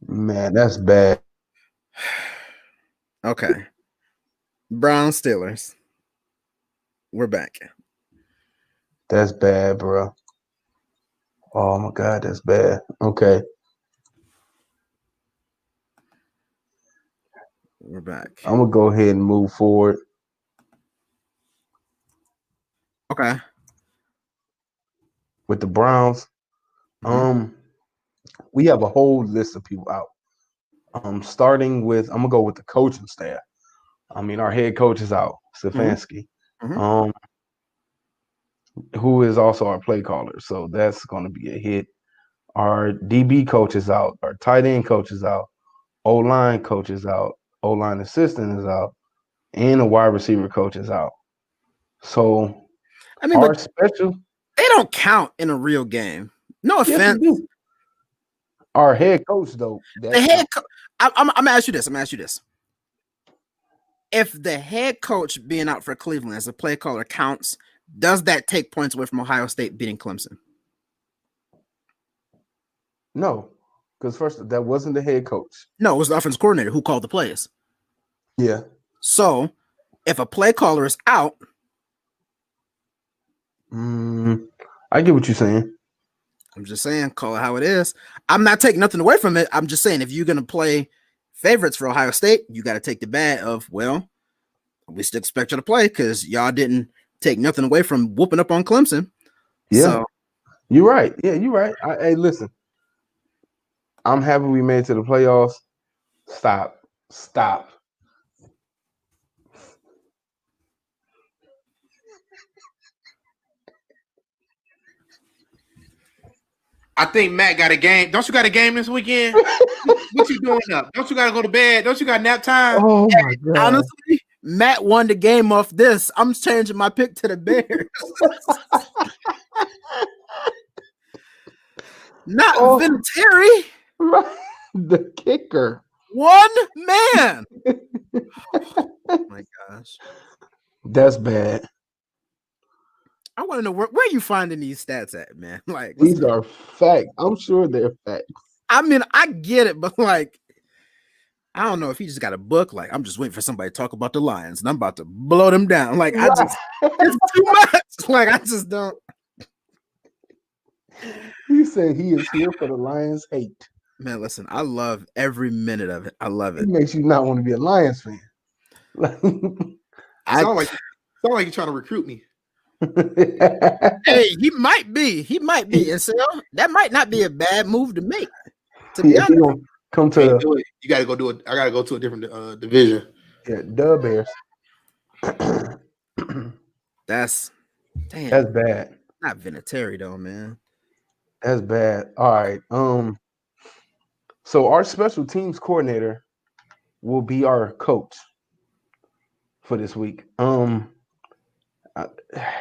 Man, that's bad. Okay. Browns Steelers. We're back. That's bad, bro. Oh my God, that's bad. Okay. We're back. I'm gonna go ahead and move forward. Okay. With the Browns, we have a whole list of people out. Starting with, I'm gonna go with the coaching staff. I mean, our head coach is out, Stefanski, who is also our play caller. So that's going to be a hit. Our DB coach is out. Our tight end coach is out. O-line coach is out. O-line assistant is out. And the wide receiver coach is out. So, I mean, our special. They don't count in a real game. No offense. Yes, our head coach, though. The head coach. I'm going to ask you this. If the head coach being out for Cleveland as a play caller counts, does that take points away from Ohio State beating Clemson? No, because first, that wasn't the head coach. No, it was the offensive coordinator who called the plays. Yeah. So, if a play caller is out. I get what you're saying. I'm just saying, call it how it is. I'm not taking nothing away from it. I'm just saying, if you're going to play favorites for Ohio State, you got to take the bad of, well, we still expect you to play because y'all didn't take nothing away from whooping up on Clemson. Yeah. So, you're right. Yeah, you're right. Hey, listen. I'm happy we made it to the playoffs. Stop. I think Matt got a game. Don't you got a game this weekend? What you doing up? Don't you got to go to bed? Don't you got nap time? Oh, my God. Honestly, Matt won the game off this. I'm changing my pick to the Bears. Not Vinatieri. Right. The kicker. One man. Oh, my gosh. That's bad. I want to know where you finding these stats at, man. Like, these are facts. I'm sure they're facts. I mean, I get it, but like, I don't know if he just got a book. Like, I'm just waiting for somebody to talk about the Lions, and I'm about to blow them down. Like, it's too much. Like, I just don't. He said he is here for the Lions hate. Man, listen, I love every minute of it. I love it. It makes you not want to be a Lions fan. Sound like you're trying to recruit me. Hey, he might be. And so that might not be a bad move to make. To be honest, come to you got to go do it. I got to go to a different division. Yeah, the Bears. That's bad. Not Vinatieri though, man. That's bad. All right. So our special teams coordinator will be our coach for this week.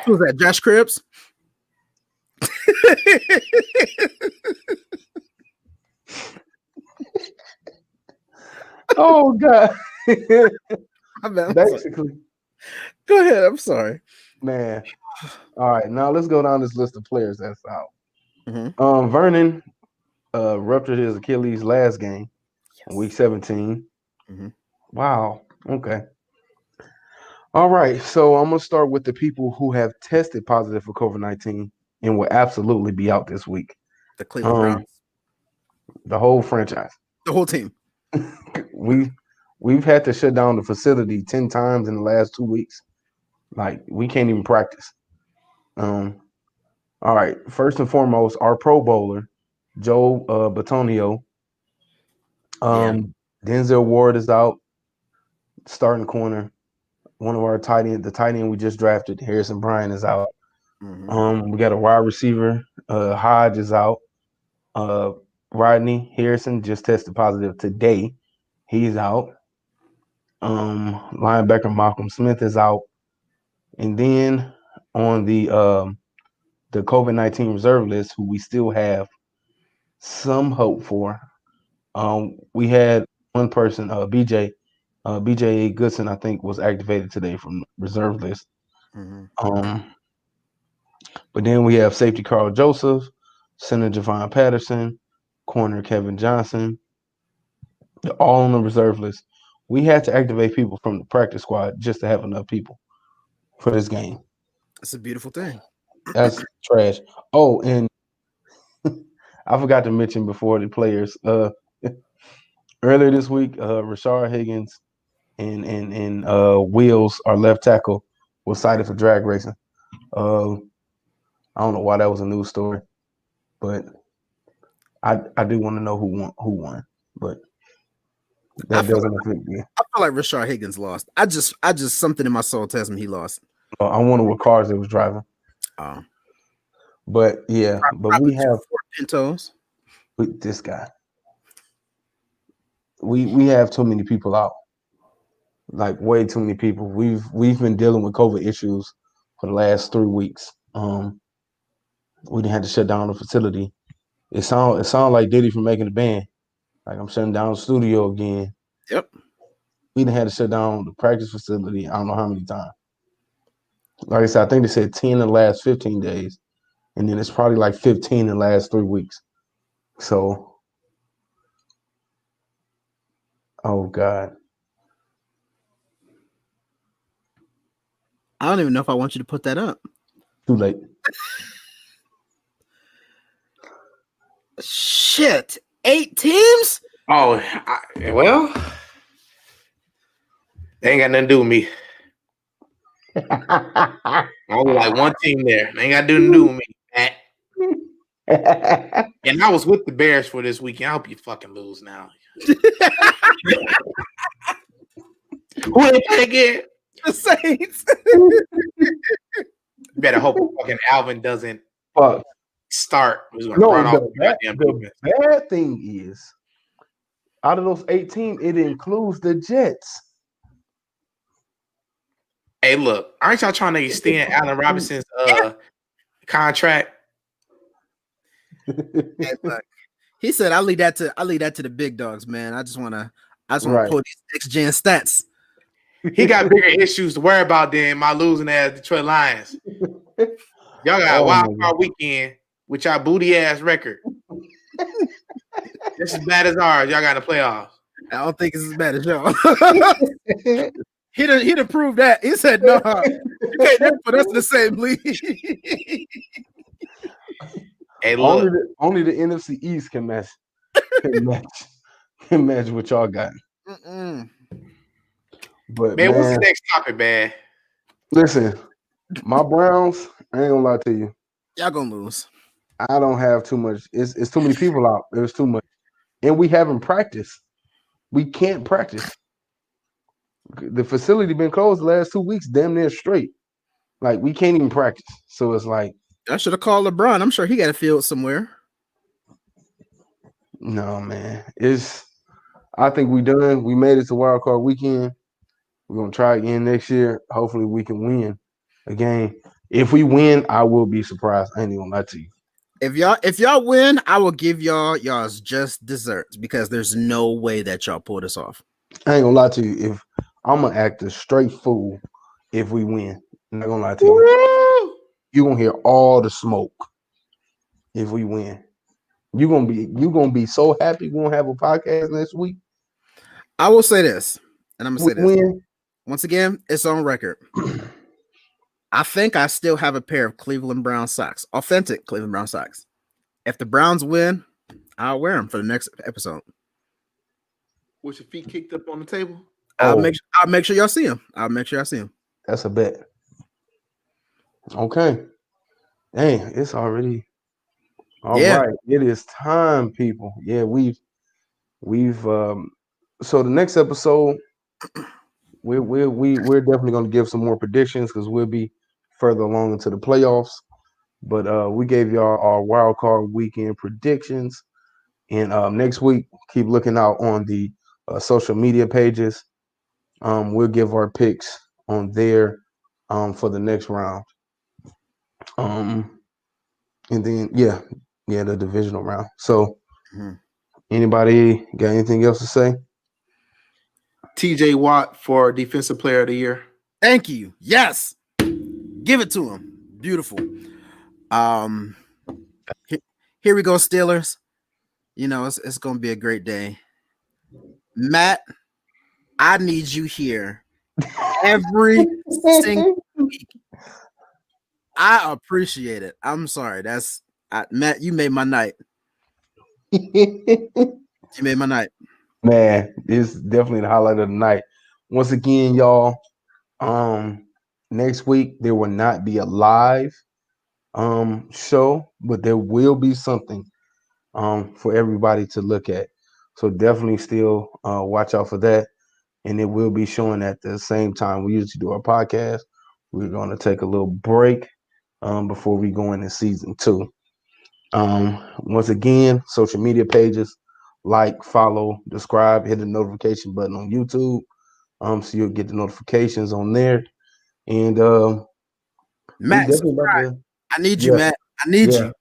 Who's that? Josh Cribbs? Oh God. Basically. Go ahead. I'm sorry. Man. All right. Now let's go down this list of players that's out. Vernon ruptured his Achilles last game, week 17. Wow. Okay. All right. So I'm gonna start with the people who have tested positive for COVID-19 and will absolutely be out this week. The Cleveland Browns. The whole franchise. The whole team. We've had to shut down the facility 10 times in the last 2 weeks. Like, we can't even practice. All right. First and foremost, our Pro Bowler, Joe Batonio. Denzel Ward is out, starting corner. One of our the tight end we just drafted, Harrison Bryant, is out. We got a wide receiver, Hodge is out. Rodney Harrison just tested positive today. He's out. Linebacker Malcolm Smith is out. And then on the COVID-19 reserve list, who we still have some hope for, we had one person, BJ Goodson, I think, was activated today from reserve list. But then we have safety Carl Joseph, center Javon Patterson, corner Kevin Johnson. They're all on the reserve list. We had to activate people from the practice squad just to have enough people for this game. It's a beautiful thing. That's trash. Oh, and I forgot to mention before the players. Earlier this week, Rashard Higgins and Wheels, our left tackle, was cited for drag racing. I don't know why that was a news story, but I do want to know who won. But that doesn't affect me. I feel like Rashard Higgins lost. I just something in my soul tells me he lost. I wonder what cars they was driving. But yeah, but we have Pintos. With this guy. We have too many people out. Like, way too many people. We've been dealing with COVID issues for the last 3 weeks. We didn't have to shut down the facility. It sound like Diddy from Making the Band. Like, I'm shutting down the studio again. Yep. We didn't have to shut down the practice facility. I don't know how many times. Like I said, I think they said 10 in the last 15 days. And then it's probably like 15 in the last 3 weeks. So, oh God. I don't even know if I want you to put that up. Too late. Shit. 8 teams? Oh, well, they ain't got nothing to do with me. Only like one team there. They ain't got nothing to do with me. And I was with the Bears for this weekend. I hope you fucking lose now. Who ain't play again? The Saints. Better hope fucking Alvin doesn't start. The bad thing is, out of those 8 teams, it includes the Jets. Hey, look, aren't y'all trying to extend Allen Robinson's contract? Hey, look, he said, "I'll leave that to the big dogs, man. I just want to pull these next gen stats." He got bigger issues to worry about than my losing ass Detroit Lions. Y'all got a wild card weekend with y'all booty ass record. Just as bad as ours. Y'all got in the playoffs. I don't think it's as bad as y'all. He'd have proved that. He said, "No, you can't never put us in the same league." Hey, look. Only the NFC East can match what y'all got. But man, what's the next topic, man? Listen, my Browns, I ain't gonna lie to you. Y'all gonna lose. I don't have too much. It's too many people out. There's too much. And we haven't practiced. We can't practice. The facility been closed the last 2 weeks, damn near straight. Like, we can't even practice. So it's like, I should have called LeBron. I'm sure he got a field somewhere. No, man. I think we done. We made it to wild card weekend. We're gonna try again next year. Hopefully we can win a game. If we win, I will be surprised. I ain't even gonna lie to you. If y'all win, I will give y'all's just desserts because there's no way that y'all pull this off. I ain't gonna lie to you. If I'm gonna act a straight fool if we win. I'm not gonna lie to you. You're gonna hear all the smoke if we win. You're gonna be so happy we're gonna have a podcast next week. I will say this, and I'm gonna say this. Win. Once again, it's on record. I think I still have a pair of Cleveland Brown socks, authentic Cleveland Brown socks. If the Browns win, I'll wear them for the next episode. With your feet kicked up on the table. I'll make sure y'all see them. I'll make sure I see them. That's a bet. Okay. Dang, it's already all right. It is time, people. Yeah, we've so the next episode, we're definitely gonna give some more predictions because we'll be further along into the playoffs. But we gave y'all our wild card weekend predictions. And next week, keep looking out on the social media pages. We'll give our picks on there for the next round. And then the divisional round. So anybody got anything else to say? TJ Watt for Defensive Player of the Year. Thank you. Yes. Give it to him. Beautiful. Here we go, Steelers. You know, it's gonna be a great day. Matt, I need you here every single week. I appreciate it. I'm sorry. Matt, you made my night. You made my night. Man, it's definitely the highlight of the night. Once again, y'all, next week there will not be a live show, but there will be something for everybody to look at. So definitely still watch out for that. And it will be showing at the same time we usually do our podcast. We're going to take a little break before we go into season 2. Once again, social media pages, like, follow, subscribe, hit the notification button on YouTube. So you'll get the notifications on there. And Matt, I need you, Matt. I need you.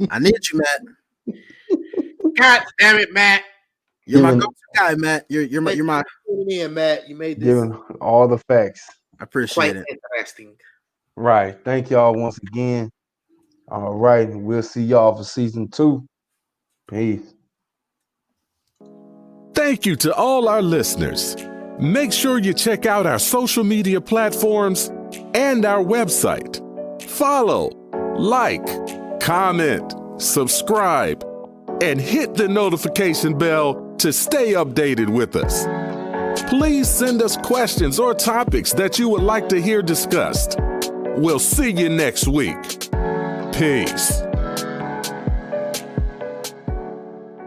I need you, Matt. God damn it, Matt. You're my go-to guy, Matt. You're my in, Matt. You made this giving all the facts. I appreciate quite it. interesting. Right. Thank y'all once again. All right. We'll see y'all for season 2. Peace. Thank you to all our listeners. Make sure you check out our social media platforms and our website. Follow, like, comment, subscribe, and hit the notification bell to stay updated with us. Please send us questions or topics that you would like to hear discussed. We'll see you next week. Peace.